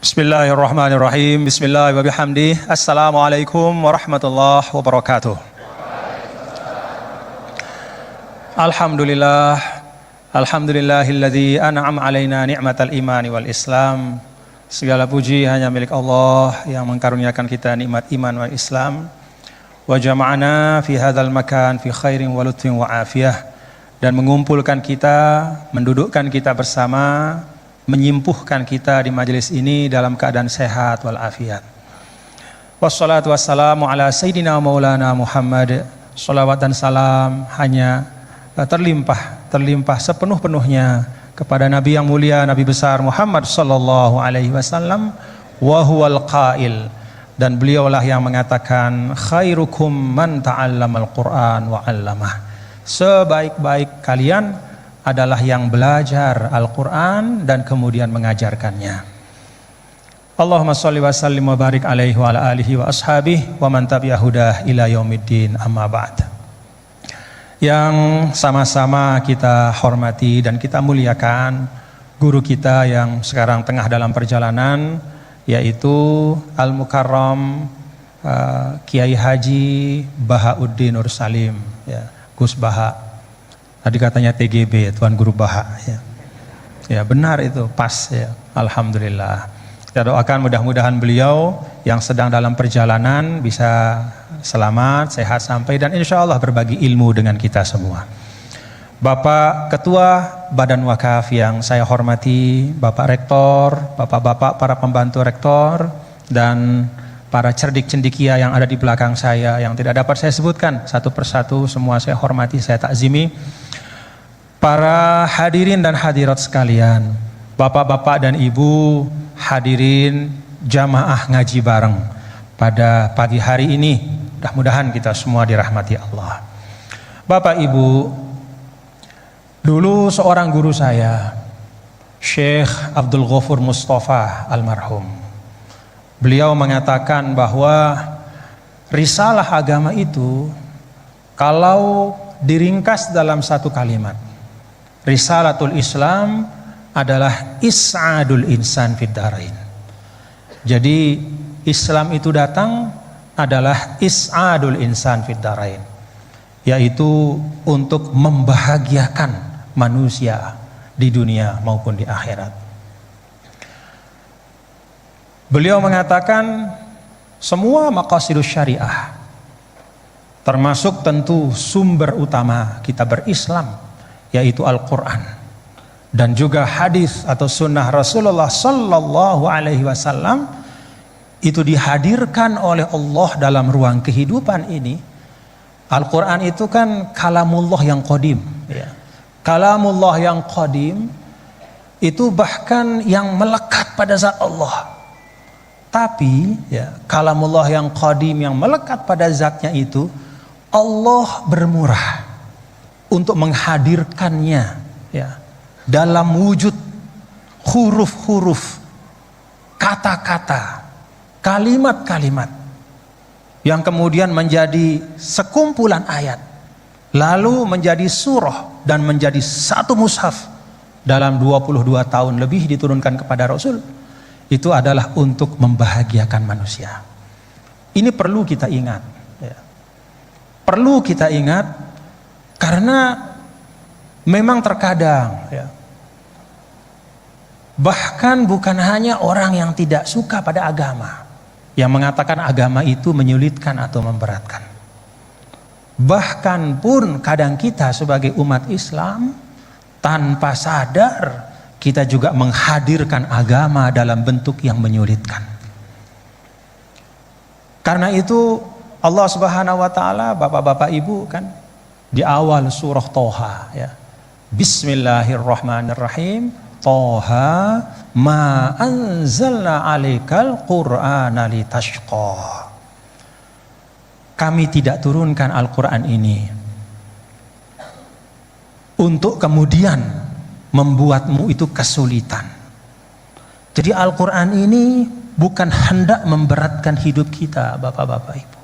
Bismillahirrahmanirrahim. Bismillahirrahmanirrahim. Assalamualaikum warahmatullahi wabarakatuh. Alhamdulillah. Alhamdulillahilladzi an'ama alaina ni'matal imani wal islam. Segala puji hanya milik Allah yang mengkaruniakan kita nikmat iman wal islam. Wa jama'ana fi hadzal makan fi khairin wa lutfin wa afiyah, dan mengumpulkan kita, mendudukkan kita bersama, menyimpuhkan kita di majelis ini dalam keadaan sehat wal afiat. Wassalatu wassalamu ala sayyidina maulana Muhammad. Salawat dan salam hanya terlimpah sepenuh-penuhnya kepada Nabi yang mulia, Nabi besar Muhammad sallallahu alaihi wasallam, wa huwal qail, dan beliaulah yang mengatakan khairukum man ta'allamal Qur'an wa 'allamah. Sebaik-baik kalian adalah yang belajar Al-Quran dan kemudian mengajarkannya. Allahumma sholli wa sallim wa barik alaihi wa ala alihi wa ashabihi wa man tabi'a hudah ila yaumiddin, amma ba'd. Yang sama-sama kita hormati dan kita muliakan guru kita yang sekarang tengah dalam perjalanan, yaitu Al-Mukarram Kiai Haji Bahauddin Nur Salim, ya, Gus Baha. Tadi katanya TGB, Tuan Guru Baha, ya. Ya benar itu, pas ya. Alhamdulillah. Kita doakan mudah-mudahan beliau yang sedang dalam perjalanan bisa selamat, sehat sampai, dan insya Allah berbagi ilmu dengan kita semua. Bapak Ketua Badan Wakaf yang saya hormati, Bapak Rektor, Bapak-bapak para pembantu Rektor, dan para cerdik cendikia yang ada di belakang saya yang tidak dapat saya sebutkan satu persatu, semua saya hormati, saya takzimi. Para hadirin dan hadirat sekalian, bapak-bapak dan ibu hadirin jamaah ngaji bareng pada pagi hari ini, mudah-mudahan kita semua dirahmati Allah. Bapak ibu, dulu seorang guru saya, Syekh Abdul Ghafur Mustafa almarhum, beliau mengatakan bahwa risalah agama itu kalau diringkas dalam satu kalimat, Risalatul Islam adalah is'adul insan fid dharain. Jadi Islam itu datang adalah is'adul insan fid dharain, yaitu untuk membahagiakan manusia di dunia maupun di akhirat. Beliau mengatakan semua maqasidus syariah, termasuk tentu sumber utama kita berislam, yaitu Al-Quran dan juga hadis atau sunnah Rasulullah sallallahu alaihi wasallam, itu dihadirkan oleh Allah dalam ruang kehidupan ini. Al-Quran itu kan kalamullah yang qadim, ya. Kalamullah yang qadim itu bahkan yang melekat pada zat Allah. Tapi ya, kalamullah yang qadim yang melekat pada zatnya itu, Allah bermurah untuk menghadirkannya, ya, dalam wujud huruf-huruf, kata-kata, kalimat-kalimat yang kemudian menjadi sekumpulan ayat, lalu menjadi surah dan menjadi satu mushaf dalam 22 tahun lebih diturunkan kepada Rasul. Itu adalah untuk membahagiakan manusia. Ini perlu kita ingat, ya. Perlu kita ingat, karena memang terkadang, ya, bahkan bukan hanya orang yang tidak suka pada agama yang mengatakan agama itu menyulitkan atau memberatkan. Bahkan pun kadang kita sebagai umat Islam tanpa sadar kita juga menghadirkan agama dalam bentuk yang menyulitkan. Karena itu Allah Subhanahu wa taala, bapak-bapak ibu, kan di awal surah Toha, ya, Bismillahirrahmanirrahim, Toha ma anzalna alaikal qur'ana litashqa. Kami tidak turunkan Al-Quran ini untuk kemudian membuatmu itu kesulitan. Jadi Al-Quran ini bukan hendak memberatkan hidup kita, bapak-bapak ibu.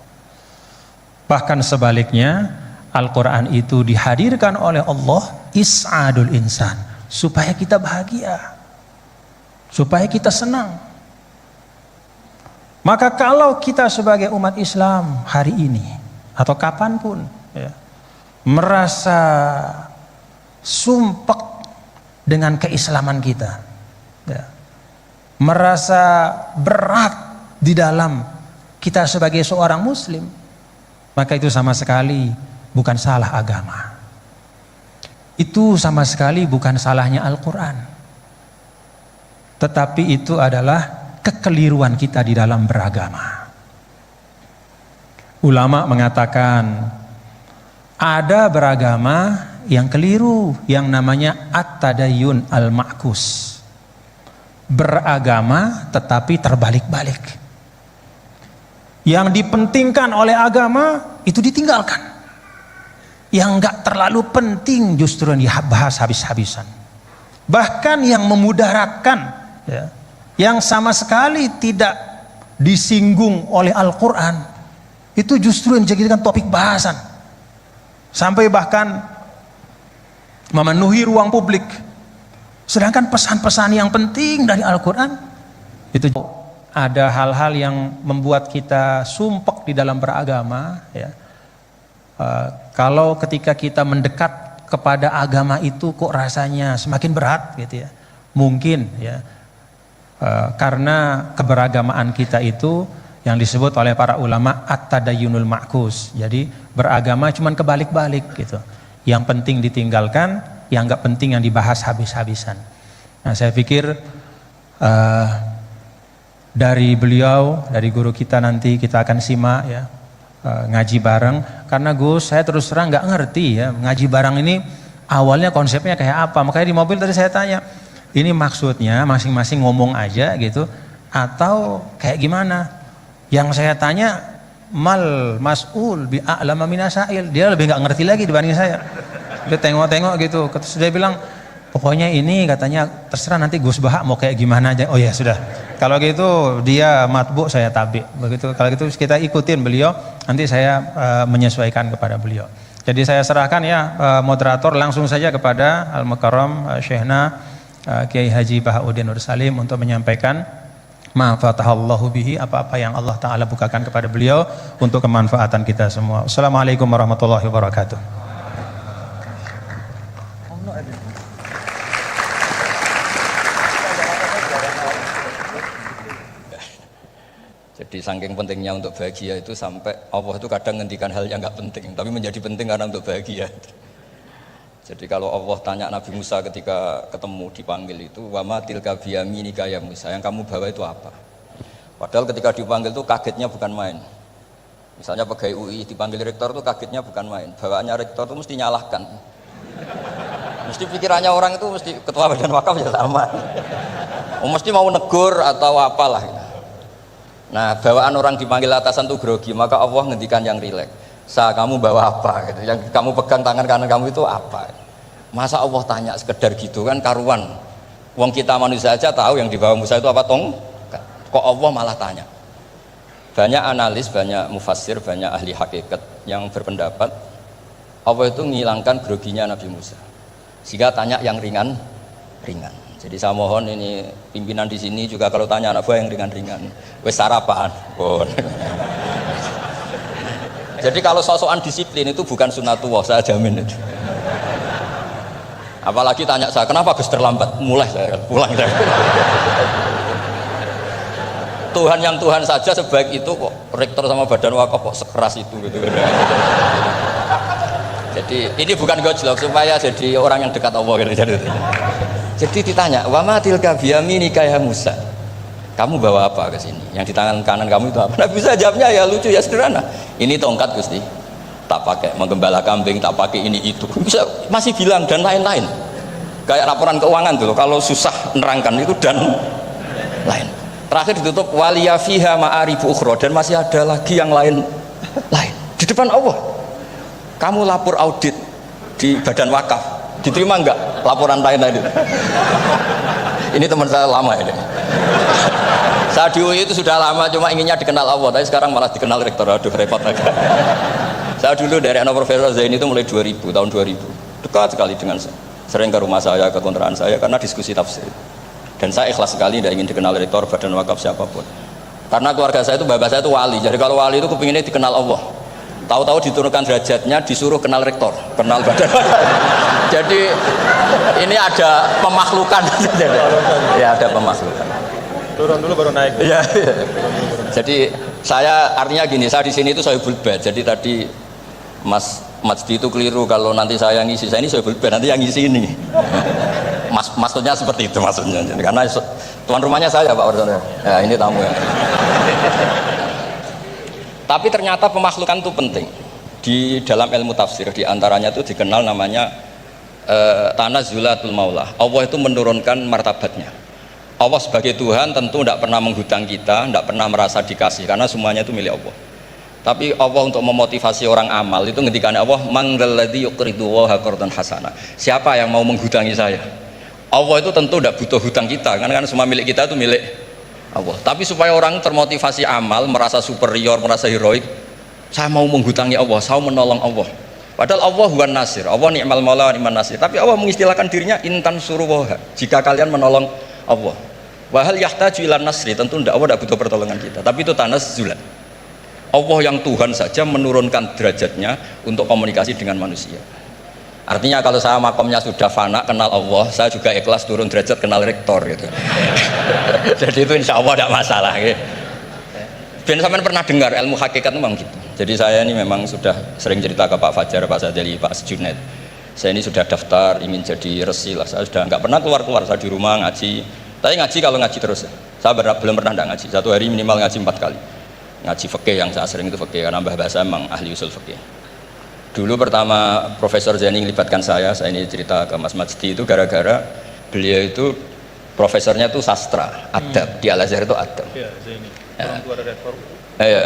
Bahkan sebaliknya, Al-Quran itu dihadirkan oleh Allah is'adul insan, supaya kita bahagia, supaya kita senang, Maka kalau kita sebagai umat Islam hari ini atau kapanpun ya, merasa sumpek dengan keislaman kita, ya, merasa berat di dalam kita sebagai seorang muslim, maka itu sama sekali bukan salah agama. Itu sama sekali bukan salahnya Al-Quran, tetapi itu adalah kekeliruan kita di dalam beragama. Ulama mengatakan ada beragama yang keliru yang namanya at-tadayyun al-ma'kus, beragama tetapi terbalik-balik. Yang dipentingkan oleh agama itu ditinggalkan, yang gak terlalu penting justru yang dibahas habis-habisan. Bahkan yang memudaratkan ya, yang sama sekali tidak disinggung oleh Al-Quran, itu justru yang dijadikan topik bahasan, sampai bahkan memenuhi ruang publik. Sedangkan pesan-pesan yang penting dari Al-Quran itu ada hal-hal yang membuat kita sumpek di dalam beragama ya. Kalau ketika kita mendekat kepada agama itu kok rasanya semakin berat gitu ya, mungkin ya karena keberagamaan kita itu yang disebut oleh para ulama at-tadayyunul ma'kus. Jadi beragama cuman kebalik-balik gitu. Yang penting ditinggalkan, yang enggak penting yang dibahas habis-habisan. Nah, saya pikir dari beliau, dari guru kita nanti kita akan simak ya, ngaji bareng. Karena Gus, saya terus terang nggak ngerti ya ngaji bareng ini awalnya konsepnya kayak apa. Makanya di mobil tadi saya tanya, ini maksudnya masing-masing ngomong aja gitu atau kayak gimana? Yang saya tanya, mal mas'ul bi a'lama minasail, dia lebih nggak ngerti lagi dibanding saya. Dia tengok-tengok gitu, sudah bilang pokoknya ini katanya terserah nanti Gus Bahak mau kayak gimana aja. Oh ya sudah, kalau gitu dia matbu, saya tabi begitu. Kalau gitu kita ikutin beliau, nanti saya menyesuaikan kepada beliau. Jadi saya serahkan ya moderator langsung saja kepada Al-Mukarram Syekhna Kiai Haji Bahauddin Nur Salim untuk menyampaikan ma fatahallahu bihi, apa-apa yang Allah Ta'ala bukakan kepada beliau untuk kemanfaatan kita semua. Assalamualaikum warahmatullahi wabarakatuh. Jadi saking pentingnya untuk bahagia itu sampai Allah itu kadang ngendikan hal yang nggak penting, tapi menjadi penting karena untuk bahagia. Jadi kalau Allah tanya Nabi Musa ketika ketemu dipanggil itu, wama tilka biyaminika ya Musa, yang kamu bawa itu apa? Padahal ketika dipanggil itu kagetnya bukan main. Misalnya pegawai UI dipanggil rektor itu kagetnya bukan main. Bawaannya rektor itu mesti nyalahkan. Mesti pikirannya orang itu mesti ketua badan wakaf ya sama. Mesti mau negur atau apalah. Nah, bawaan orang dipanggil atasan itu grogi, maka Allah ngendikan yang rileks. Kamu bawa apa gitu. Yang kamu pegang tangan kanan kamu itu apa? Masa Allah tanya sekedar gitu kan karuan. Wong kita manusia aja tahu yang dibawa Musa itu apa tong? Kok Allah malah tanya? Banyak analis, banyak mufassir, banyak ahli hakikat yang berpendapat Allah itu menghilangkan groginya Nabi Musa. Sehingga tanya yang ringan. Jadi saya mohon ini pimpinan di sini juga kalau tanya anak buah yang ringan-ringan, wes sarapan. Bon. Jadi kalau sosokan disiplin itu bukan sunatullah, saya jamin itu. Apalagi tanya saya, kenapa Gus terlambat? Mulai saya pulang saya. Tuhan yang Tuhan saja sebaik itu kok rektor sama badan wakaf kok sekeras itu gitu. Jadi ini bukan gojlok supaya jadi orang yang dekat Allah gitu. Jadi ditanya, wa ma tilka biyaminika ya Musa. Kamu bawa apa ke sini? Yang di tangan kanan kamu itu apa? Nabi Musa jawabnya ya lucu ya sederhana. Ini tongkat Gusti. Tak pakai menggembala kambing, tak pakai ini itu. Bisa masih bilang dan lain-lain. Kayak laporan keuangan tuh kalau susah nerangkan itu dan lain. Terakhir ditutup waliya fiha ma'aribu ukhra, dan masih ada lagi yang lain di depan Allah. Kamu lapor audit di badan wakaf, diterima enggak laporan lain-lain? Ini teman saya lama ini. Saya di UI itu sudah lama, cuma inginnya dikenal Allah, tapi sekarang malah dikenal rektor. Aduh repot lagi. Saya dulu dari anak Profesor Zaini itu mulai 2000, tahun 2000 dekat sekali dengan saya, sering ke rumah saya, ke kontrakan saya karena diskusi tafsir. Dan saya ikhlas sekali tidak ingin dikenal rektor badan wakaf siapapun. Karena keluarga saya itu, bapak saya itu wali. Jadi kalau wali itu kepinginnya dikenal Allah. Tahu-tahu diturunkan derajatnya, disuruh kenal rektor, kenal badan. Jadi ini ada pemakhlukan. Ya ada pemakhlukan. Turun dulu baru naik. Ya. Jadi saya artinya gini, saya di sini itu saya bulbet. Jadi tadi Mas Majdi itu keliru kalau nanti saya ngisi, saya ini saya bulbet, nanti yang ngisi ini. Maksudnya seperti itu maksudnya. Karena tuan rumahnya saya Pak Wardono. Ya ini tamu ya. Tapi ternyata pemakhlukan itu penting. Di dalam ilmu tafsir diantaranya itu dikenal namanya tanazzulatul maula. Allah itu menurunkan martabatnya. Allah sebagai Tuhan tentu tidak pernah menghutang kita, tidak pernah merasa dikasih karena semuanya itu milik Allah. Tapi Allah untuk memotivasi orang amal itu ngendikan Allah, mangdalladzi yuqridu waha qardan hasana. Siapa yang mau menghutangi saya? Allah itu tentu tidak butuh hutang kita, karena semua milik kita itu milik Allah. Tapi supaya orang termotivasi amal, merasa superior, merasa heroik, saya mau menghutangi Allah, saya menolong Allah. Padahal Allah huwan nasir, Allah ni'mal maula wa ni'man nasir. Tapi Allah mengistilahkan dirinya intan suruwaha, jika kalian menolong Allah. Wahal yahtaju ilan nasri, tentu tidak, Allah tidak butuh pertolongan kita. Tapi itu tanazzulan. Allah yang Tuhan saja menurunkan derajatnya untuk komunikasi dengan manusia. Artinya kalau saya makomnya sudah fana kenal Allah, saya juga ikhlas turun derajat kenal rektor gitu. Jadi itu insya Allah tidak masalah. Gitu. Ben sampean pernah dengar ilmu hakikat memang gitu. Jadi saya ini memang sudah sering cerita ke Pak Fajar, Pak Sadeli, Pak Junaid. Saya ini sudah daftar ingin jadi resi lah. Saya sudah nggak pernah keluar, saya di rumah ngaji. Tapi ngaji kalau ngaji terus. Saya belum pernah nggak ngaji. Satu hari minimal ngaji 4 kali. Ngaji fikih yang saya sering itu fikih karena Mbah Bahasa memang ahli usul fikih. Dulu pertama Profesor Zaini melibatkan saya ini cerita ke Mas Majdi itu gara-gara beliau itu profesornya itu sastra, adab, di Al-Azhar itu adab. Iya, Zaini. Orang tua rektor. Iya.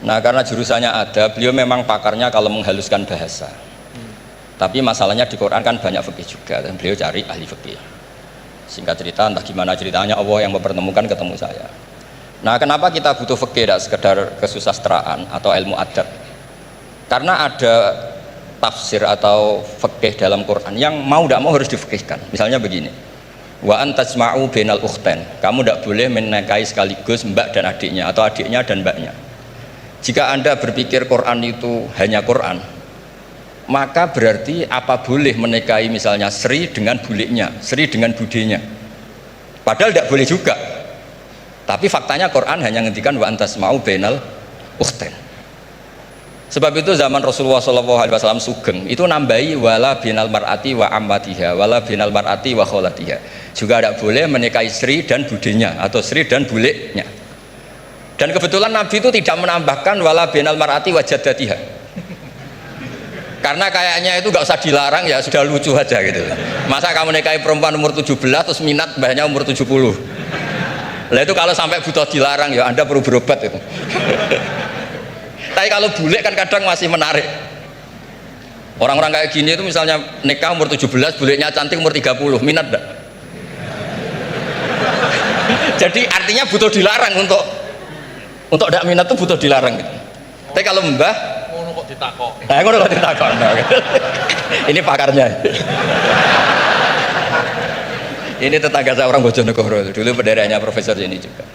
Nah, karena jurusannya adab, beliau memang pakarnya kalau menghaluskan bahasa. Tapi masalahnya di Quran kan banyak fikih juga dan beliau cari ahli fikih. Singkat cerita, entah gimana ceritanya Allah yang mempertemukan ketemu saya. Nah, kenapa kita butuh fikih tidak sekedar kesusastraan atau ilmu adab? Karena ada tafsir atau fikih dalam Quran yang mau tidak mau harus difikihkan. Misalnya begini, wa antajma'u bainal ukhtain, kamu tidak boleh menikahi sekaligus mbak dan adiknya atau adiknya dan mbaknya. Jika Anda berpikir Quran itu hanya Quran, maka berarti apa boleh menikahi misalnya Sri dengan buliknya, Sri dengan budenya, padahal tidak boleh juga. Tapi faktanya Quran hanya ngendikan wa antajma'u bainal ukhtain. Sebab itu zaman Rasulullah SAW sugeng itu nambahi wala binal mar'ati wa ammatiha wala binal mar'ati wa kholatiha, juga tidak boleh menikahi Sri dan budenya atau Sri dan buliknya. Dan kebetulan Nabi itu tidak menambahkan wala binal mar'ati wa jaddatiha, karena kayaknya itu gak usah dilarang, ya sudah lucu aja gitu. Masa kamu nikahi perempuan umur 17 terus minat mbahnya umur 70. Lah itu kalau sampai butuh dilarang ya Anda perlu berobat itu. Tapi kalau bule kan kadang masih menarik. Orang-orang kayak gini itu misalnya nikah umur 17, bulenya cantik umur 30, minat enggak? Jadi artinya butuh dilarang untuk tidak minat itu butuh dilarang gitu. Tapi kalau mbah ngono kok ditakok. Nah, ngono kok ditakok. Ini pakarnya. Ini tetangga saya orang Bojonegoro, dulu penderanya Profesor ini juga.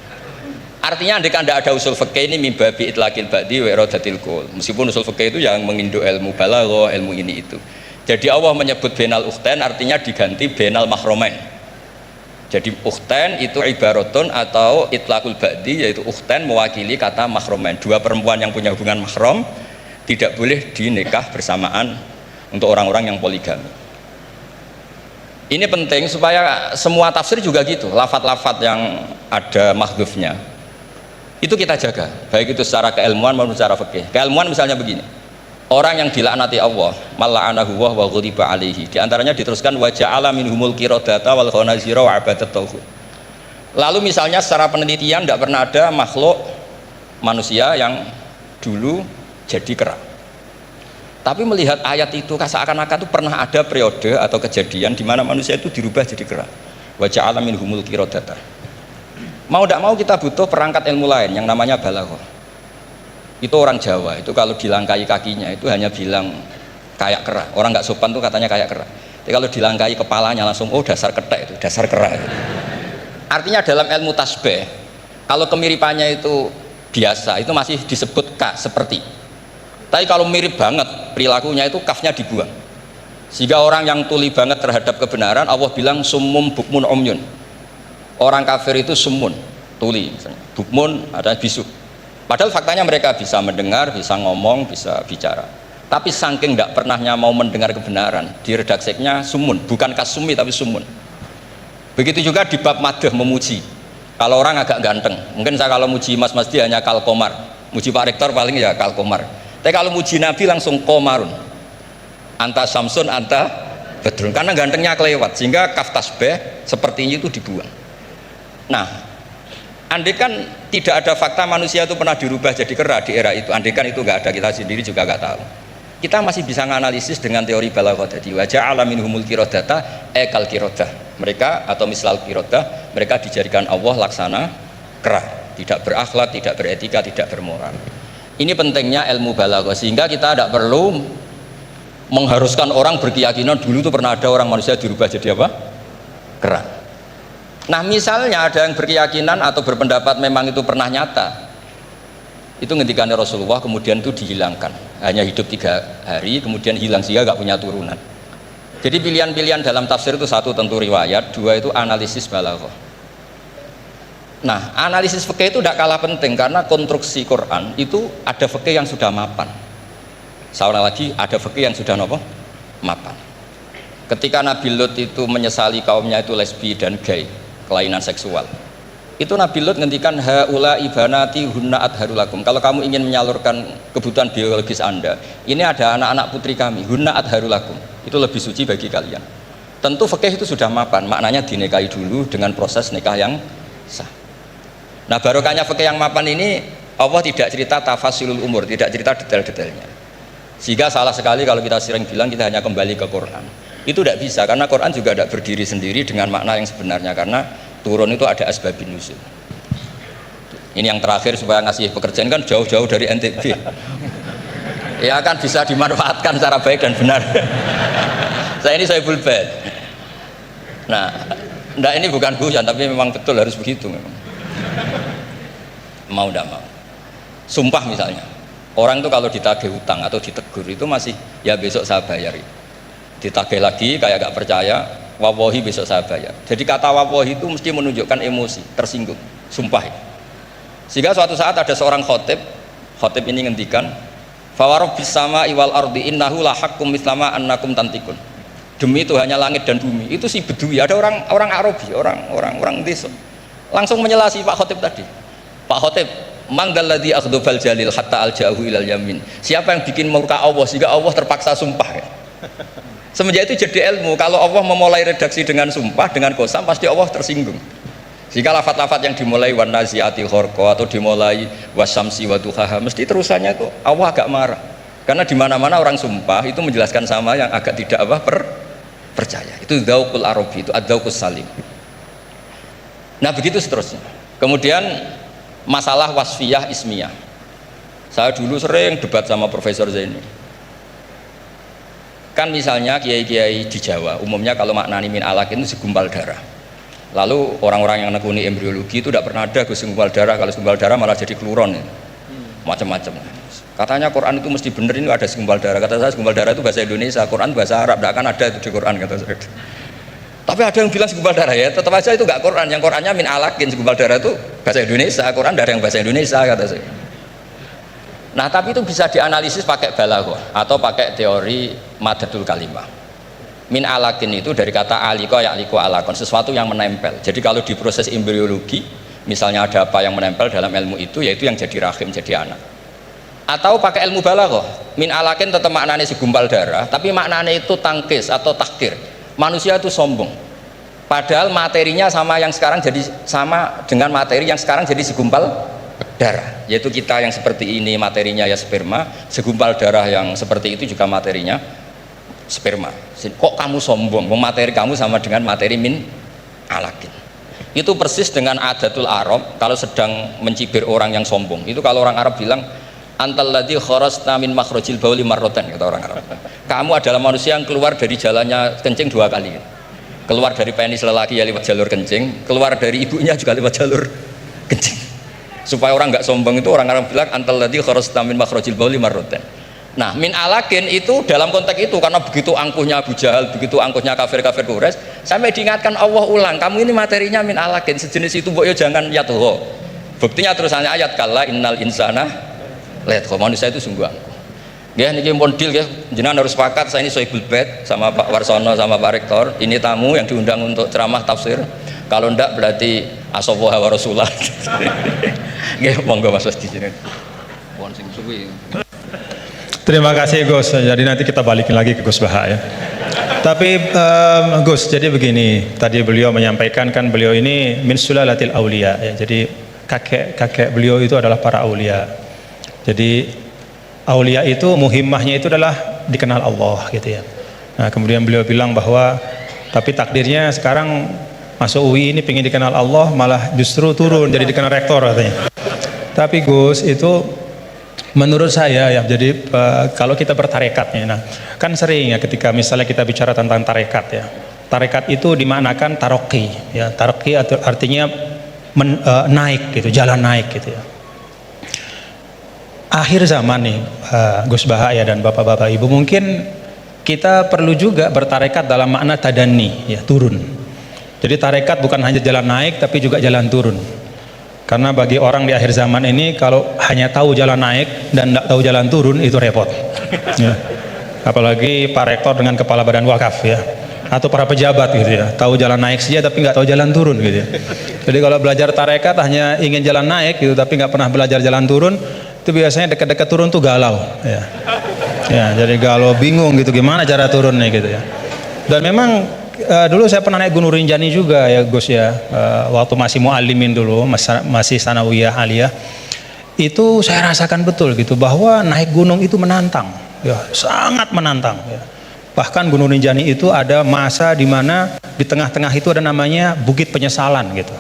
Artinya andai tidak ada usul fikih ini mimbabi itlaqil ba'di wa iradatil qul. Meskipun usul fikih itu yang menginduk ilmu balaghah, ilmu ini itu. Jadi Allah menyebut bainal ukhtain artinya diganti bainal mahromain. Jadi ukhtain itu ibaratun atau itlaqul ba'di, yaitu ukhtain mewakili kata mahromain. Dua perempuan yang punya hubungan mahram tidak boleh dinikah bersamaan untuk orang-orang yang poligami. Ini penting supaya semua tafsir juga gitu, lafat-lafat yang ada mahdhufnya itu kita jaga, baik itu secara keilmuan maupun secara fikih. Keilmuan misalnya begini, orang yang dilaknati Allah, mal'anahu wa ghadiba alaihi, di antaranya diteruskan wa ja'ala minhumul qiradata wal khanazira wa abadat tauhid. Lalu misalnya secara penelitian tidak pernah ada makhluk manusia yang dulu jadi kera. Tapi melihat ayat itu seakan-akan itu pernah ada periode atau kejadian di mana manusia itu dirubah jadi kera. Wa ja'ala minhumul qiradata. Mau tidak mau kita butuh perangkat ilmu lain yang namanya balaghah. Itu orang Jawa itu kalau dilangkai kakinya itu hanya bilang kayak kera. Orang nggak sopan tuh katanya kayak kera. Tapi kalau dilangkai kepalanya langsung oh dasar ketek itu, dasar kera itu. Artinya dalam ilmu tasbih, Kalau kemiripannya itu biasa, itu masih disebut ka, seperti. Tapi kalau mirip banget perilakunya itu kafnya dibuang. Sehingga orang yang tuli banget terhadap kebenaran, Allah bilang sumum bukmun umyun. Orang kafir itu sumun, tuli misalnya. Bukmun ada bisu. Padahal faktanya mereka bisa mendengar, bisa ngomong, bisa bicara. Tapi saking tidak pernahnya mau mendengar kebenaran, di redakseknya sumun, bukan kasumi tapi sumun. Begitu juga di bab madah memuji. Kalau orang agak ganteng, mungkin saya kalau muji Mas Masdi hanya kalkomar, muji Pak Rektor paling ya kalkomar. Tapi kalau muji Nabi langsung komarun, anta samsun, anta bedrun, karena gantengnya kelewat, sehingga kaf tasbih seperti itu dibuang. Nah, andai kan tidak ada fakta manusia itu pernah dirubah jadi kera di era itu, andai kan itu nggak ada, kita sendiri juga nggak tahu. Kita masih bisa menganalisis dengan teori balaghah tadi. Wa ja'ala minhumul qiradata ekal qiradah. Mereka atau mislal qiradah, mereka dijadikan Allah laksana kera, tidak berakhlak, tidak beretika, tidak bermoral. Ini pentingnya ilmu balaghah, sehingga kita tidak perlu mengharuskan orang berkeyakinan dulu itu pernah ada orang manusia dirubah jadi apa? Kera. Nah, misalnya ada yang berkeyakinan atau berpendapat memang itu pernah nyata, itu ngendikannya Rasulullah, kemudian itu dihilangkan, hanya hidup 3 hari kemudian hilang sehingga gak punya turunan. Jadi pilihan-pilihan dalam tafsir itu, satu tentu riwayat, dua itu analisis balaghah. Nah, analisis fikih itu tidak kalah penting karena konstruksi Quran itu ada fikih yang sudah mapan. Seorang lagi ada fikih yang sudah mapan. Ketika Nabi Lut itu menyesali kaumnya itu lesbi dan gay, kelainan seksual, itu Nabi Lut ngendikan haula ibanati hunna adharulakum. Kalau kamu ingin menyalurkan kebutuhan biologis Anda, ini ada anak-anak putri kami, hunna adharulakum, itu lebih suci bagi kalian. Tentu fikih itu sudah mapan, maknanya dinikahi dulu dengan proses nikah yang sah. Nah, barokahnya fikih yang mapan ini, Allah tidak cerita tafasilul umur, tidak cerita detail-detailnya, sehingga salah sekali kalau kita sering bilang kita hanya kembali ke Quran. Itu tidak bisa, karena Quran juga tidak berdiri sendiri dengan makna yang sebenarnya, karena turun itu ada asbabun nuzul. Ini yang terakhir supaya ngasih pekerjaan kan jauh-jauh dari NTB. Ya kan bisa dimanfaatkan secara baik dan benar. Saya ini Sohibul Bait. Nah, enggak, ini bukan guyon tapi memang betul harus begitu memang. Mau tidak mau. Sumpah misalnya, orang itu kalau ditagih hutang atau ditegur itu masih ya besok saya bayar. Ditagih lagi kayak gak percaya, wawahi besok saya bayar. Jadi kata wawahi itu mesti menunjukkan emosi, tersinggung, sumpah. Sehingga suatu saat ada seorang khotib ini ngendikan, fawarobbis sama iwal ardi innahu lahakum mislama annakum tantikun. Demi itu hanya langit dan bumi. Itu si Bedui, ada orang Arabi, orang desa. Langsung menyelasi Pak Khotib tadi. Pak Khotib, mangdalladzi akhdhafal jalil hatta aljahu ilal yamin. Siapa yang bikin murka Allah sehingga Allah terpaksa sumpah. Semenjak itu jadi ilmu, kalau Allah memulai redaksi dengan sumpah, dengan qasam, pasti Allah tersinggung. Jika lafat-lafat yang dimulai wan naziati gharqa atau dimulai wasyamsi wa duhaha, mesti terusannya itu Allah agak marah. Karena di mana-mana orang sumpah itu menjelaskan sama yang agak tidak percaya. Itu dzauqul arabi, itu adzauqus salim. Nah, begitu seterusnya. Kemudian masalah wasfiyah ismiyah. Saya dulu sering debat sama Profesor Zaini. Kan misalnya kiai-kiai di Jawa umumnya kalau maknani min alaq itu segumpal darah. Lalu orang-orang yang nekuni embriologi itu tidak pernah ada segumpal darah. Kalau segumpal darah malah jadi keluron, macam-macam. Katanya Quran itu mesti bener, ini ada segumpal darah. Kata saya segumpal darah itu bahasa Indonesia, Quran bahasa Arab, tidak akan ada itu di Quran, kata saya. Tapi ada yang bilang segumpal darah, ya tetap aja itu nggak Quran. Yang Qurannya min alakin, segumpal darah itu bahasa Indonesia, Quran dari yang bahasa Indonesia, kata saya. Nah, tapi itu bisa dianalisis pakai balaghah atau pakai teori madadul kalimah. Min alakin itu dari kata aliko ya'liko alakon, sesuatu yang menempel. Jadi kalau di proses embriologi, misalnya ada apa yang menempel dalam ilmu itu, yaitu yang jadi rahim, jadi anak. Atau pakai ilmu balaghah, min alakin tetap maknanya segumpal darah, tapi maknanya itu tangkis atau takdir. Manusia itu sombong. Padahal materinya sama yang sekarang jadi sama dengan materi yang sekarang jadi segumpal darah, yaitu kita yang seperti ini materinya ya sperma, segumpal darah yang seperti itu juga materinya sperma. Kok kamu sombong? Materi kamu sama dengan materi min alakin. Itu persis dengan adatul Arab kalau sedang mencibir orang yang sombong. Itu kalau orang Arab bilang antalladzi kharajta min makhrajil bauli marratan, kata orang Arab. Kamu adalah manusia yang keluar dari jalannya kencing 2 kali. Keluar dari penis lelaki ya lewat jalur kencing, keluar dari ibunya juga lewat jalur kencing. supaya orang nggak sombong itu orang-orang bilang antal ladzi kharajta min makhrajil bauli marratan. Nah, min alakin itu dalam konteks itu karena begitu angkuhnya Abu Jahal, begitu angkuhnya kafir-kafir Quraisy, sampai diingatkan Allah ulang, kamu ini materinya min alakin sejenis itu mbok yo jangan yatuho. Buktinya terusannya ayat kalla innal insana lihat manusia itu sungguh angkuh. Ya niki pun deal ya, jenengan harus sepakat saya ini Sohibul Bait sama Pak Warsono sama Pak Rektor, ini tamu yang diundang untuk ceramah tafsir. Kalau ndak berarti asawaha wa rasulah. Nggih monggo Mas di sini. Mohon sing suwi. Terima kasih Gus. Jadi nanti kita balikin lagi ke Gus Baha ya. Tapi Gus, jadi begini. Tadi beliau menyampaikan kan beliau ini min sulalatil aulia ya. Jadi kakek beliau itu adalah para aulia. Jadi aulia itu muhimmahnya itu adalah dikenal Allah gitu ya. Nah, kemudian beliau bilang bahwa tapi takdirnya sekarang masuk UI ini pengen dikenal Allah malah justru turun jadi dikenal rektor katanya. Tapi Gus itu menurut saya ya, jadi kalau kita bertarekatnya, nah kan sering ya ketika misalnya kita bicara tentang tarekat ya, tarekat itu dimanakan taroki ya, taroki artinya naik gitu, jalan naik gitu ya. Akhir zaman nih Gus Baha ya dan bapak-bapak ibu, mungkin kita perlu juga bertarekat dalam makna tadani ya, turun. Jadi tarekat bukan hanya jalan naik tapi juga jalan turun. Karena bagi orang di akhir zaman ini kalau hanya tahu jalan naik dan tidak tahu jalan turun itu repot ya. Apalagi Pak Rektor dengan Kepala Badan Wakaf ya, atau para pejabat gitu ya, tahu jalan naik saja tapi nggak tahu jalan turun gitu ya. Jadi kalau belajar tarekat hanya ingin jalan naik gitu tapi nggak pernah belajar jalan turun, itu biasanya dekat-dekat turun tuh galau ya. Ya, jadi galau bingung gitu gimana cara turunnya gitu ya. Dan memang dulu saya pernah naik Gunung Rinjani juga ya Gus ya, waktu masih muallimin dulu, masih sanawiyah aliyah, itu saya rasakan betul gitu bahwa naik gunung itu menantang ya, sangat menantang ya. Bahkan Gunung Rinjani itu ada masa di mana di tengah-tengah itu ada namanya Bukit Penyesalan gitu.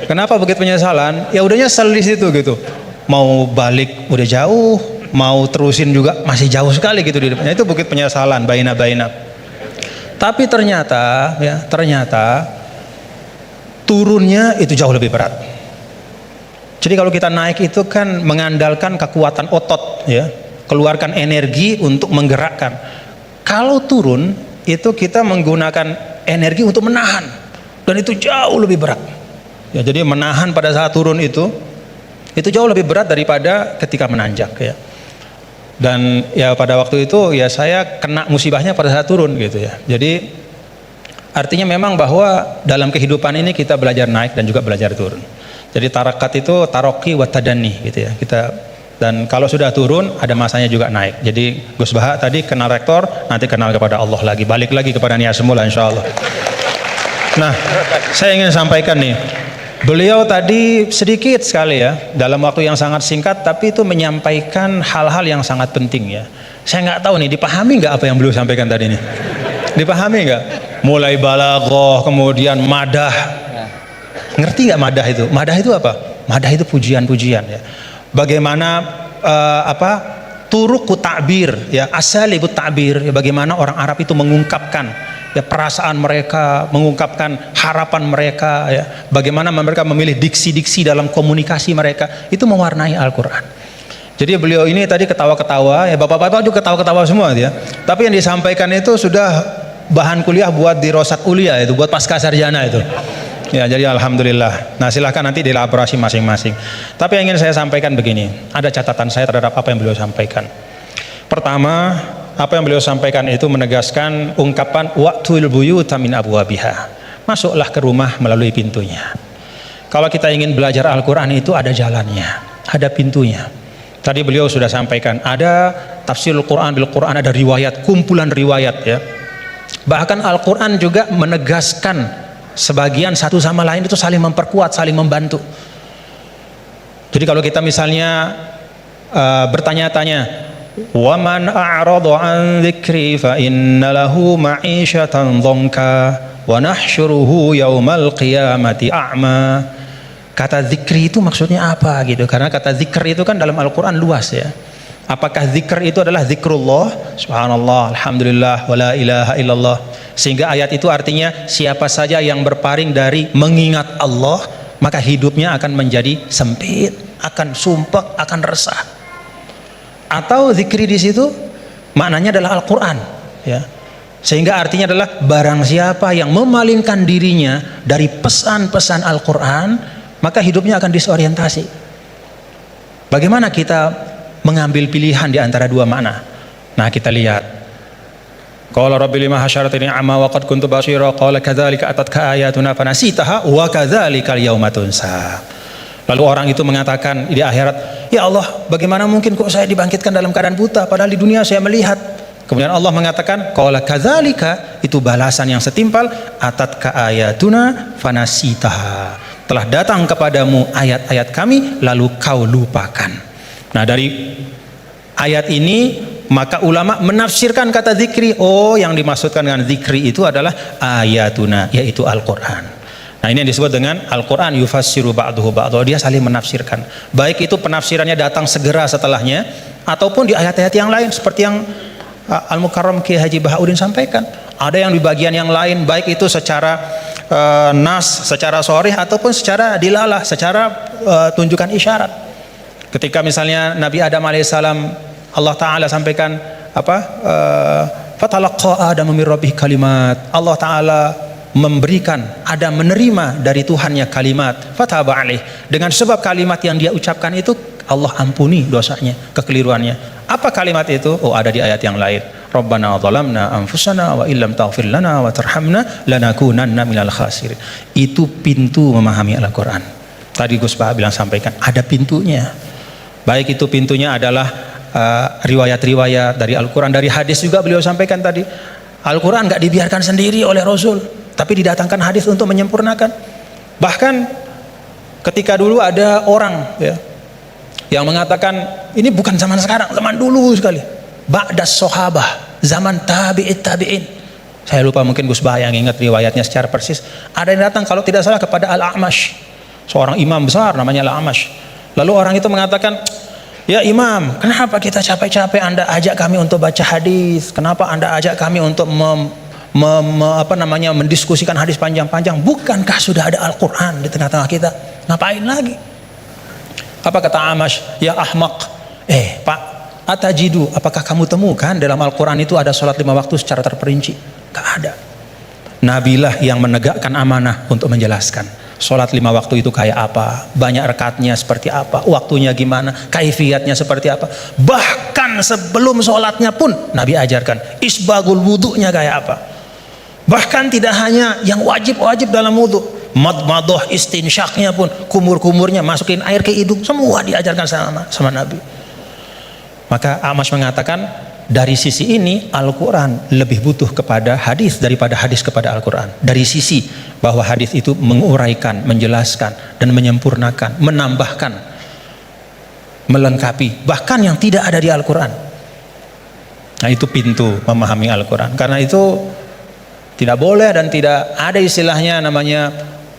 Kenapa Bukit Penyesalan? Ya udah nyesel di situ gitu, mau balik udah jauh, mau terusin juga masih jauh sekali gitu di depannya, itu Bukit Penyesalan, baina. Tapi ternyata turunnya itu jauh lebih berat. Jadi kalau kita naik itu kan mengandalkan kekuatan otot ya, keluarkan energi untuk menggerakkan. Kalau turun itu kita menggunakan energi untuk menahan, dan itu jauh lebih berat. Ya, jadi menahan pada saat turun itu jauh lebih berat daripada ketika menanjak ya. Dan ya pada waktu itu ya saya kena musibahnya pada saat turun gitu ya. Jadi artinya memang bahwa dalam kehidupan ini kita belajar naik dan juga belajar turun. Jadi tarakat itu taroki wa tadani gitu ya. Dan kalau sudah turun ada masanya juga naik. Jadi Gus Baha tadi kenal rektor, nanti kenal kepada Allah lagi, balik lagi kepada niat semula insyaallah. Nah, saya ingin sampaikan nih, beliau tadi sedikit sekali ya, dalam waktu yang sangat singkat, tapi itu menyampaikan hal-hal yang sangat penting ya. Saya nggak tahu nih, dipahami nggak apa yang beliau sampaikan tadi nih? Dipahami nggak? Mulai balaghah, kemudian madah. Ngerti nggak madah itu? Madah itu apa? Madah itu pujian-pujian ya. Bagaimana turuq ta'bir ya, asalibut ta'bir ya, bagaimana orang Arab itu mengungkapkan ya perasaan mereka, mengungkapkan harapan mereka ya, bagaimana mereka memilih diksi-diksi dalam komunikasi mereka, itu mewarnai Al-Quran. Jadi beliau ini tadi ketawa-ketawa ya, bapak-bapak juga ketawa-ketawa semua ya, tapi yang disampaikan itu sudah bahan kuliah buat di Rosat Ulia, itu buat pasca sarjana itu ya. Jadi alhamdulillah. Nah silahkan nanti dielaborasi masing-masing, tapi yang ingin saya sampaikan begini, ada catatan saya terhadap apa yang beliau sampaikan. Pertama, apa yang beliau sampaikan itu menegaskan ungkapan wa'tul buyuta min abwabiha, masuklah ke rumah melalui pintunya. Kalau kita ingin belajar Al-Quran itu ada jalannya, ada pintunya. Tadi beliau sudah sampaikan ada tafsirul Quran bil Quran, ada riwayat, kumpulan riwayat ya. Bahkan Al-Quran juga menegaskan sebagian satu sama lain itu saling memperkuat, saling membantu. Jadi kalau kita misalnya bertanya-tanya, وَمَنْ أَعْرَضَ عَنْ ذِكْرِي فَإِنَّ لَهُ مَعِيشَةً ضَنْكًا وَنَحْشُرُهُ يَوْمَ الْقِيَامَةِ أَعْمَى. Kata zikri itu maksudnya apa gitu? Karena kata zikr itu kan dalam Al-Quran luas ya. Apakah zikr itu adalah zikrullah, subhanallah, alhamdulillah, wala ilaha illallah, sehingga ayat itu artinya siapa saja yang berpaling dari mengingat Allah maka hidupnya akan menjadi sempit, akan sumpek, akan resah. Atau zikri di situ maknanya adalah Al-Quran, ya. Sehingga artinya adalah barang siapa yang memalingkan dirinya dari pesan-pesan Al-Quran, maka hidupnya akan disorientasi. Bagaimana kita mengambil pilihan di antara dua makna? Nah, kita lihat. Qala rabbi lima hasyaratini a'ma wa qad kuntu basira qala kadzalika atatka ayatuna fanasitaha wa kadzalika al-yauma tunsa. Lalu orang itu mengatakan di akhirat, ya Allah, bagaimana mungkin kok saya dibangkitkan dalam keadaan buta padahal di dunia saya melihat. Kemudian Allah mengatakan, qala kadzalika, itu balasan yang setimpal, atatka ayatuna fanasitaha, telah datang kepadamu ayat-ayat kami lalu kau lupakan. Nah, dari ayat ini maka ulama menafsirkan kata zikri, oh yang dimaksudkan dengan zikri itu adalah ayatuna, yaitu Al-Quran. Nah, ini yang disebut dengan Al-Quran yufassiru ba'duhu ba'duhu, dia saling menafsirkan. Baik itu penafsirannya datang segera setelahnya ataupun di ayat-ayat yang lain seperti yang Al-Mukarram Kiai Haji Bahauddin sampaikan. Ada yang di bagian yang lain, baik itu secara nas, secara sharih ataupun secara dilalah, secara tunjukkan isyarat. Ketika misalnya Nabi Adam alaihissalam, Allah Ta'ala sampaikan apa? Fatalaqqa Adamu min rabbih kalimat. Allah Ta'ala memberikan, Adam menerima dari Tuhannya kalimat, fataba alaih. Dengan sebab kalimat yang dia ucapkan itu, Allah ampuni dosanya, kekeliruannya. Apa kalimat itu? Oh, ada di ayat yang lain. Rabbana zalamna anfusana wa illam taghfir lana wa tarhamna lanakunanna minal khasirin. Itu pintu memahami Al-Quran. Tadi Gus Bah bilang sampaikan, ada pintunya. Baik itu pintunya adalah riwayat-riwayat dari Al-Quran, dari hadis juga beliau sampaikan tadi. Al-Quran nggak dibiarkan sendiri oleh Rasul, tapi didatangkan hadis untuk menyempurnakan. Bahkan ketika dulu ada orang, ya, yang mengatakan ini bukan zaman sekarang, zaman dulu sekali, ba'das sahabah, zaman tabi'it tabi'in. Saya lupa, mungkin Gus Bah yang ingat riwayatnya secara persis. Ada yang datang kalau tidak salah kepada Al-A'mash, seorang imam besar namanya Al-A'mash. Lalu orang itu mengatakan, ya imam, kenapa kita capek-capek Anda ajak kami untuk baca hadis? Kenapa Anda ajak kami untuk mendiskusikan hadis panjang-panjang? Bukankah sudah ada Al-Quran di tengah-tengah kita? Ngapain lagi? Apa kata Amash? Ya ahmaq, Pak, atajidu, apakah kamu temukan dalam Al-Quran itu ada sholat 5 waktu secara terperinci? Gak ada. Nabilah yang menegakkan amanah untuk menjelaskan sholat 5 waktu itu kayak apa, banyak rekatnya seperti apa, waktunya gimana, kaifiyatnya seperti apa. Bahkan sebelum sholatnya pun Nabi ajarkan isbagul wudunya kayak apa. Bahkan tidak hanya yang wajib-wajib dalam wudu, madmadah, istinsyaknya pun, kumur-kumurnya, masukin air ke hidung, semua diajarkan sama Nabi. Maka Amash mengatakan, dari sisi ini Al-Quran lebih butuh kepada hadis daripada hadis kepada Al-Quran. Dari sisi bahwa hadis itu menguraikan, menjelaskan dan menyempurnakan, menambahkan, melengkapi bahkan yang tidak ada di Al-Quran. Nah, itu pintu memahami Al-Quran. Karena itu tidak boleh dan tidak ada istilahnya namanya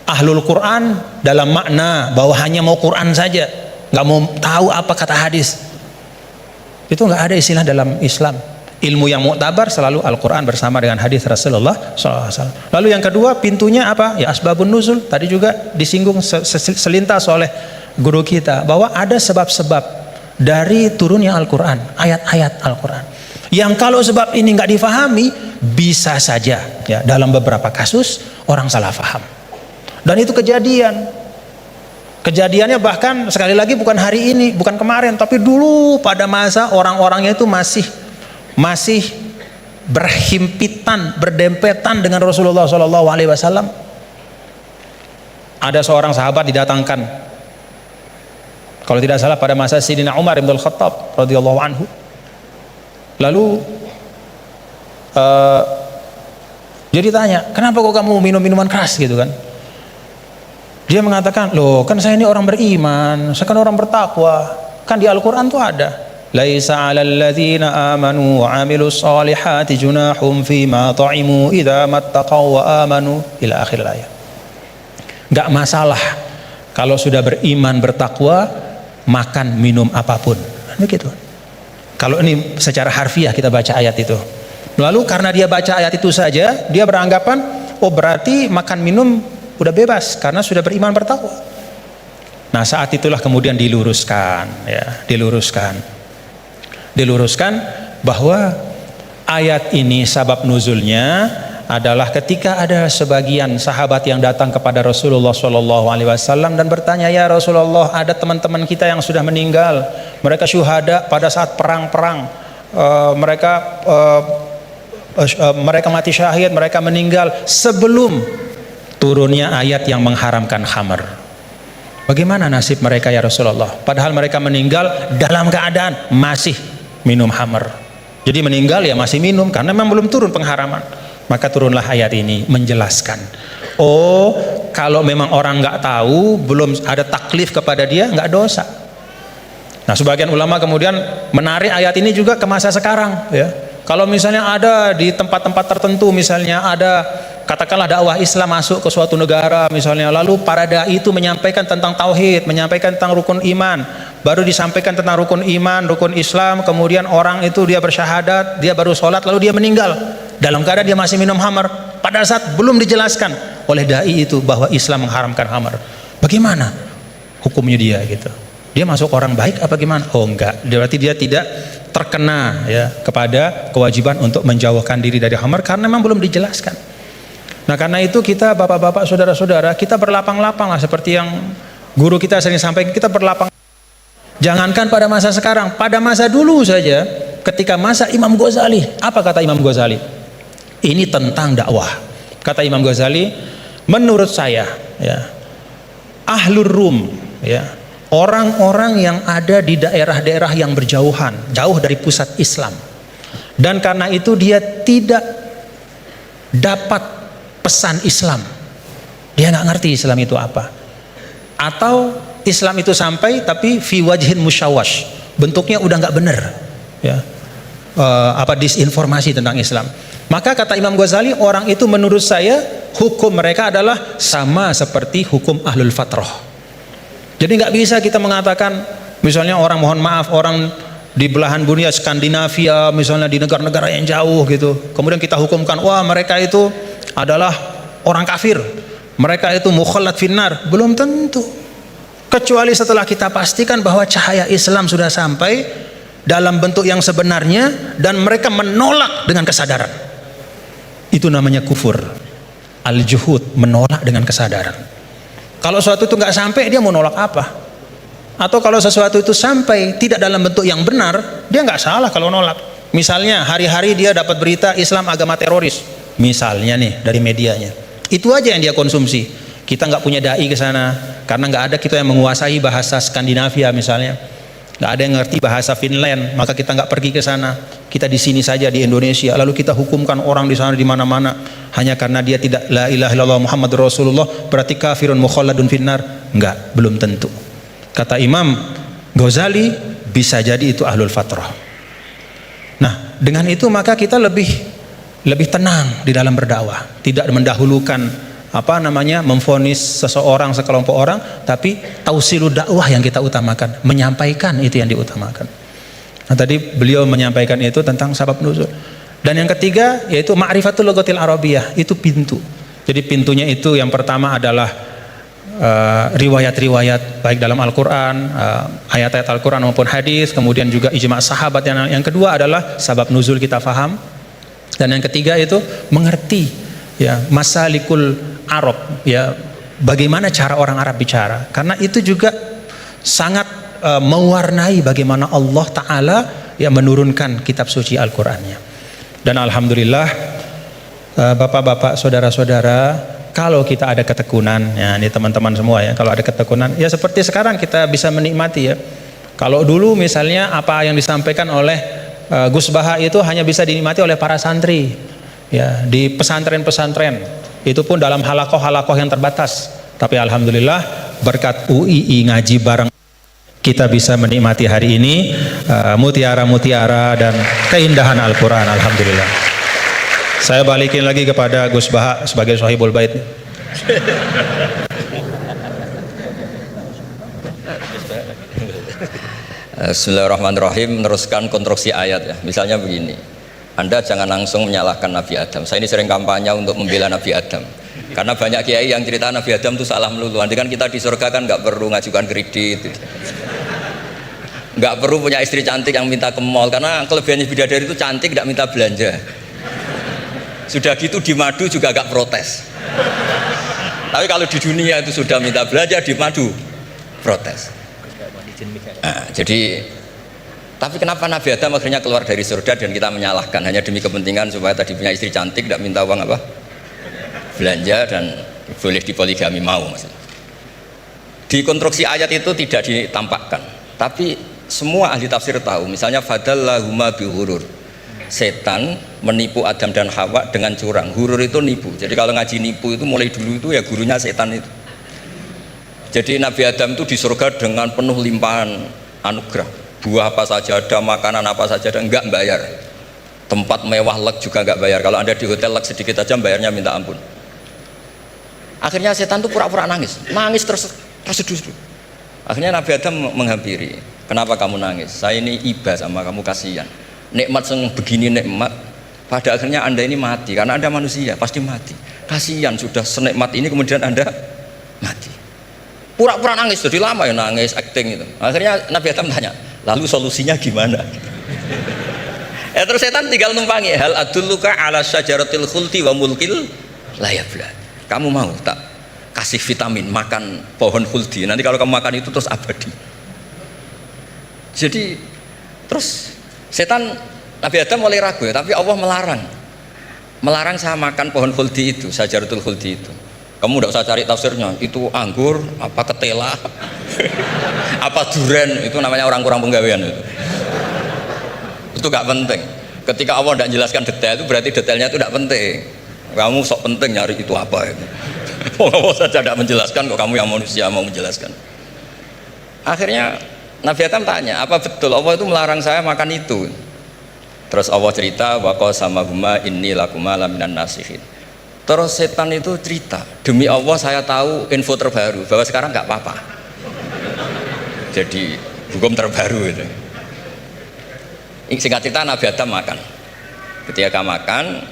ahlul Quran dalam makna bahwa hanya mau Quran saja, nggak mau tahu apa kata hadis. Itu nggak ada istilah dalam Islam. Ilmu yang muktabar selalu Al-Quran bersama dengan hadis Rasulullah SAW. Lalu yang kedua pintunya apa? Ya asbabun nuzul. Tadi juga disinggung selintas oleh guru kita bahwa ada sebab-sebab dari turunnya Al-Quran, ayat-ayat Al-Quran. Yang kalau sebab ini nggak difahami, bisa saja ya dalam beberapa kasus orang salah faham. Dan itu kejadian. Kejadiannya bahkan sekali lagi bukan hari ini, bukan kemarin, tapi dulu pada masa orang-orangnya itu masih berhimpitan, berdempetan dengan Rasulullah SAW. Ada seorang sahabat didatangkan, kalau tidak salah pada masa Sayyidina Umar bin Al-Khattab radhiyallahu anhu. Lalu dia ditanya, kenapa kok kamu minum minuman keras gitu kan? Dia mengatakan, loh kan saya ini orang beriman, saya kan orang bertakwa, kan di Al-Quran tuh ada laisa 'alal ladzina amanu wa 'amilus solihati junahum fima ta'imu idza mattaqaw wa amanu ila akhir ayat. Enggak masalah kalau sudah beriman bertakwa makan minum apapun, begitu. Kalau ini secara harfiah kita baca ayat itu. Lalu karena dia baca ayat itu saja, dia beranggapan oh berarti makan minum udah bebas karena sudah beriman bertakwa. Nah, saat itulah kemudian diluruskan bahwa ayat ini sabab nuzulnya adalah ketika ada sebagian sahabat yang datang kepada Rasulullah SAW dan bertanya, ya Rasulullah, ada teman-teman kita yang sudah meninggal, mereka syuhada pada saat perang-perang, mereka mati syahid, mereka meninggal sebelum turunnya ayat yang mengharamkan khamr. Bagaimana nasib mereka ya Rasulullah? Padahal mereka meninggal dalam keadaan masih minum khamr. Jadi meninggal ya masih minum karena memang belum turun pengharaman. Maka turunlah ayat ini menjelaskan, oh kalau memang orang nggak tahu, belum ada taklif kepada dia, nggak dosa. Nah, sebagian ulama kemudian menarik ayat ini juga ke masa sekarang, ya. Kalau misalnya ada di tempat-tempat tertentu, misalnya ada katakanlah dakwah Islam masuk ke suatu negara misalnya, lalu para dai itu menyampaikan tentang tauhid, menyampaikan tentang rukun iman, baru disampaikan tentang rukun iman, rukun Islam, kemudian orang itu dia bersyahadat, dia baru sholat, lalu dia meninggal dalam keadaan dia masih minum khamar, pada saat belum dijelaskan oleh dai itu bahwa Islam mengharamkan khamar. Bagaimana hukumnya dia gitu? Dia masuk orang baik apa gimana? Oh enggak, berarti dia tidak terkena ya kepada kewajiban untuk menjauhkan diri dari khamar karena memang belum dijelaskan. Nah, karena itu kita bapak-bapak, saudara-saudara, kita berlapang-lapang lah seperti yang guru kita sering sampaikan, kita berlapang. Jangankan pada masa sekarang, pada masa dulu saja, ketika masa Imam Ghazali, apa kata Imam Ghazali? Ini tentang dakwah. Kata Imam Ghazali, menurut saya, ya, ahlur rum, ya, orang-orang yang ada di daerah-daerah yang berjauhan, jauh dari pusat Islam, dan karena itu dia tidak dapat pesan Islam, dia nggak ngerti Islam itu apa, atau Islam itu sampai tapi fi wajhin musyawash, bentuknya udah nggak bener, ya, disinformasi tentang Islam. Maka kata Imam Ghazali, orang itu menurut saya hukum mereka adalah sama seperti hukum ahlul fatrah. Jadi nggak bisa kita mengatakan misalnya orang, mohon maaf, orang di belahan dunia Skandinavia misalnya, di negara-negara yang jauh gitu, kemudian kita hukumkan, wah mereka itu adalah orang kafir, mereka itu mukhallat finnar. Belum tentu, kecuali setelah kita pastikan bahwa cahaya Islam sudah sampai dalam bentuk yang sebenarnya dan mereka menolak dengan kesadaran. Itu namanya kufur, al-juhud, menolak dengan kesadaran. Kalau sesuatu itu nggak sampai, dia mau nolak apa? Atau kalau sesuatu itu sampai tidak dalam bentuk yang benar, dia nggak salah kalau nolak. Misalnya hari-hari dia dapat berita Islam agama teroris, misalnya nih dari medianya, itu aja yang dia konsumsi. Kita nggak punya dai ke sana karena nggak ada kita yang menguasai bahasa Skandinavia misalnya, nggak ada yang ngerti bahasa Finland, maka kita nggak pergi ke sana. Kita di sini saja di Indonesia, lalu kita hukumkan orang di sana di mana-mana hanya karena dia tidak la ilaha illallah Muhammadur Rasulullah berarti kafirun mukhalladun finnar. Enggak, belum tentu. Kata Imam Ghazali, bisa jadi itu ahlul fatrah. Nah, dengan itu maka kita lebih tenang di dalam berdakwah, tidak mendahulukan memvonis seseorang, sekelompok orang, tapi tausilud dakwah yang kita utamakan, menyampaikan itu yang diutamakan. Nah, tadi beliau menyampaikan itu tentang sabab nuzul. Dan yang ketiga yaitu ma'rifatul lughatil arabiyyah, itu pintu. Jadi pintunya itu yang pertama adalah riwayat-riwayat baik dalam Al-Qur'an, ayat-ayat Al-Qur'an maupun hadis, kemudian juga ijma' sahabat. Yang kedua adalah sabab nuzul kita faham. Dan yang ketiga itu mengerti ya masalikul Arab, ya, bagaimana cara orang Arab bicara, karena itu juga sangat mewarnai bagaimana Allah Ta'ala yang menurunkan kitab suci Al-Qur'annya. Dan alhamdulillah bapak-bapak, saudara-saudara, kalau kita ada ketekunan, ya ini teman-teman semua ya, kalau ada ketekunan ya seperti sekarang kita bisa menikmati ya. Kalau dulu misalnya apa yang disampaikan oleh Gus Baha itu hanya bisa dinikmati oleh para santri ya, di pesantren-pesantren, itu pun dalam halakoh-halakoh yang terbatas. Tapi alhamdulillah berkat UII ngaji bareng kita bisa menikmati hari ini mutiara-mutiara dan keindahan Al-Quran. Alhamdulillah. Saya balikin lagi kepada Gus Baha sebagai Sohibul Bait. Bismillahirrahmanirrahim. Meneruskan konstruksi ayat ya. Misalnya begini, Anda jangan langsung menyalahkan Nabi Adam. Saya ini sering kampanye untuk membela Nabi Adam. Karena banyak kiai yang cerita Nabi Adam itu salah melulu. Nanti kan kita di surga kan nggak perlu ngajukan kredit, nggak perlu punya istri cantik yang minta ke mall. Karena kelebihannya bidadari itu cantik, nggak minta belanja. Sudah gitu di madu juga nggak protes. Tapi kalau di dunia itu sudah minta belanja, di madu protes. Nah, jadi tapi kenapa Nabi Adam akhirnya keluar dari surga dan kita menyalahkan hanya demi kepentingan supaya tadi punya istri cantik, tidak minta uang apa belanja dan boleh dipoligami mau maksudnya. Di konstruksi ayat itu tidak ditampakkan, tapi semua ahli tafsir tahu. Misalnya fadallahuma bihurur, setan menipu Adam dan Hawa dengan curang. Hurur itu nipu. Jadi kalau ngaji nipu itu mulai dulu itu ya gurunya setan itu. Jadi Nabi Adam itu di surga dengan penuh limpahan anugerah, buah apa saja ada, makanan apa saja ada, enggak bayar. Tempat mewah leg juga enggak bayar. Kalau Anda di hotel leg sedikit aja bayarnya minta ampun. Akhirnya setan tuh pura-pura nangis terseduh-seduh. Akhirnya Nabi Adam menghampiri, kenapa kamu nangis? Saya ini iba sama kamu, kasihan. Nikmat begini nikmat, pada akhirnya Anda ini mati karena Anda manusia pasti mati. Kasihan sudah senikmat ini kemudian Anda mati. Pura-pura nangis, jadi lama ya nangis, acting itu. Akhirnya Nabi Adam tanya, lalu solusinya gimana? Terus setan tinggal numpangi, hal adulluka ala syajaratil khuldi wa mulkil la yablad. Kamu mau tak kasih vitamin makan pohon khuldi, nanti kalau kamu makan itu terus abadi. Jadi terus setan, Nabi Adam mulai ragu ya, tapi Allah melarang saya makan pohon khuldi itu, syajaratul khuldi itu. Kamu tidak usah cari tafsirnya, itu anggur apa ketela apa duren, itu namanya orang kurang penggawean itu gak penting. Ketika Allah tidak jelaskan detail itu berarti detailnya itu tidak penting. Kamu sok penting nyari itu apa itu. Allah saja tidak menjelaskan, kok kamu yang manusia mau menjelaskan. Akhirnya Nabi Adam tanya, apa betul Allah itu melarang saya makan itu? Terus Allah cerita, wa qasamahuma inni lakuma laminan nasihin. Terus setan itu cerita, demi Allah saya tahu info terbaru bahwa sekarang nggak apa-apa. Jadi hukum terbaru itu. Singkat cerita Nabi Adam makan. Ketika makan,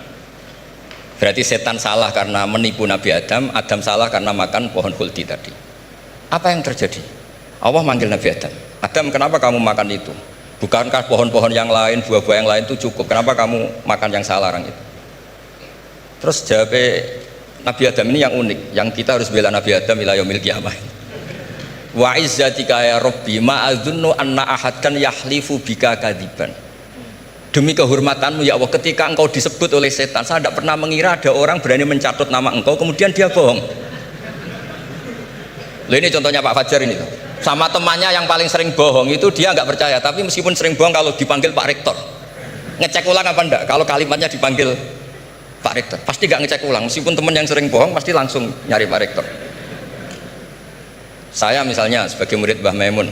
berarti setan salah karena menipu Nabi Adam, Adam salah karena makan pohon khuldi tadi. Apa yang terjadi? Allah manggil Nabi Adam. Adam, kenapa kamu makan itu? Bukankah pohon-pohon yang lain, buah-buah yang lain itu cukup? Kenapa kamu makan yang saya larang itu? Terus jawab Nabi Adam ini yang unik, yang kita harus bela Nabi Adam ila yaumil qiyamah. Wa izzatika ya rabbi ma adzunnu anna ahadan yahlifu bika kadiban. Demi kehormatanmu ya Allah, ketika engkau disebut oleh setan, saya tidak pernah mengira ada orang berani mencatut nama engkau kemudian dia bohong. Loh, ini contohnya Pak Fajar ini sama temannya yang paling sering bohong itu dia nggak percaya, tapi meskipun sering bohong kalau dipanggil Pak Rektor ngecek ulang apa enggak, kalau kalimatnya dipanggil Pak Rektor pasti nggak ngecek ulang, meskipun teman yang sering bohong pasti langsung nyari Pak Rektor. Saya misalnya sebagai murid Mbah Maimun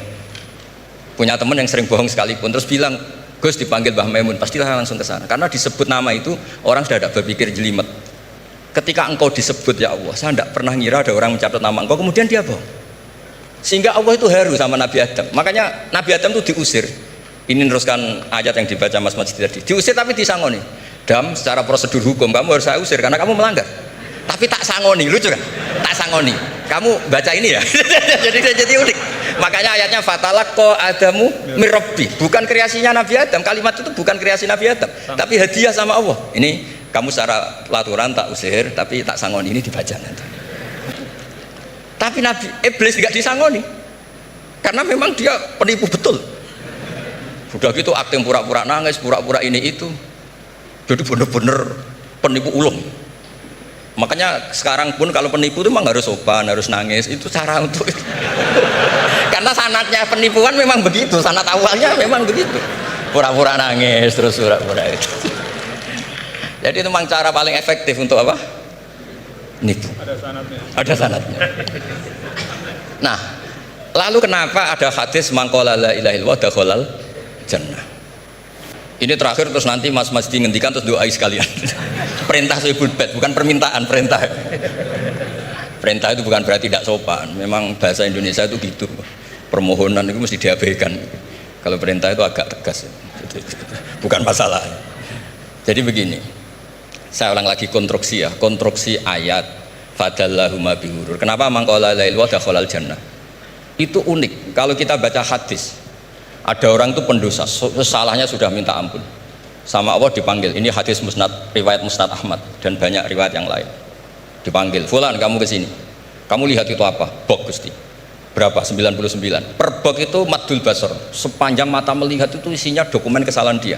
punya teman yang sering bohong sekalipun terus bilang Gus dipanggil Mbah Maimun, pastilah langsung ke sana karena disebut nama itu orang sudah tidak berpikir jelimet. Ketika engkau disebut ya Allah, saya tidak pernah ngira ada orang mencatat nama engkau kemudian dia bohong, sehingga Allah itu haru sama Nabi Adam. Makanya Nabi Adam itu diusir. Ini meneruskan ayat yang dibaca Mas Majid tadi, diusir tapi disangoni. Dam, secara prosedur hukum kamu harus saya usir karena kamu melanggar, tapi tak sangoni. Lucu kan? Tak sangoni, kamu baca ini ya. jadi unik. Makanya ayatnya fatalaqqa Adamu mir Rabbi, bukan kreasinya Nabi Adam. Kalimat itu bukan kreasi Nabi Adam, tapi hadiah sama Allah. Ini kamu secara pelaturan tak usir tapi tak sangoni, ini dibaca nanti. Tapi Nabi Iblis tidak disangoni karena memang dia penipu betul. Sudah gitu akting pura-pura nangis, pura-pura ini itu, jadi benar-benar penipu ulung. Makanya sekarang pun kalau penipu itu memang harus sopan, harus nangis, itu cara untuk itu. Karena sanatnya penipuan memang begitu, sanat awalnya memang begitu, pura-pura nangis terus pura-pura itu. Jadi itu memang cara paling efektif untuk apa? Nipu. Ada sanatnya. Nah, lalu kenapa ada hadis mangqala la ilaha illallah dakhalal jannah? Ini terakhir terus nanti Mas ngendikan terus doai sekalian. Perintah sohibul bait, bukan permintaan, perintah. Perintah itu bukan berarti tidak sopan. Memang bahasa Indonesia itu gitu. Permohonan itu mesti diabaikan. Kalau perintah itu agak tegas. Bukan masalah. Jadi begini. Saya ulang lagi konstruksi ya, konstruksi ayat fadallahuma bihurur. Kenapa mangqala la ilaha dakhalal jannah? Itu unik. Kalau kita baca hadis, ada orang itu pendosa, salahnya sudah minta ampun. Sama Allah dipanggil. Ini hadis musnad, riwayat Musnad Ahmad dan banyak riwayat yang lain. Dipanggil, "Fulan, kamu ke sini. Kamu lihat itu apa?" "Bok, Gusti." "Berapa?" 99. Per bok itu maddul basar. Sepanjang mata melihat itu isinya dokumen kesalahan dia.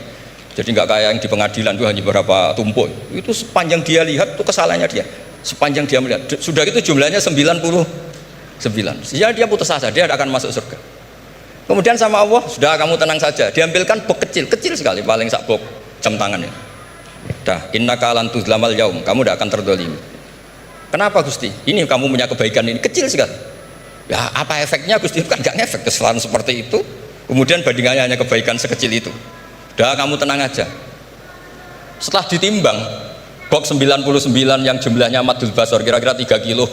Jadi nggak kayak yang di pengadilan itu hanya beberapa tumpuk. Itu sepanjang dia lihat itu kesalahannya dia. Sepanjang dia melihat. Sudah itu jumlahnya 99. Sehingga dia putus asa, dia akan masuk surga. Kemudian sama Allah, sudah kamu tenang saja. Diambilkan bok kecil sekali, paling sak bok jam tangan ya. Dah, innaka lan tuzlamal yaum, kamu tidak akan terdolimi. Kenapa Gusti? Ini kamu punya kebaikan ini kecil sekali. Ya apa efeknya Gusti? Kan nggak ngefek kesalahan seperti itu. Kemudian bandingannya hanya kebaikan sekecil itu. Dah kamu tenang aja. Setelah ditimbang, box 99 yang jumlahnya madul basor kira-kira 3 kilo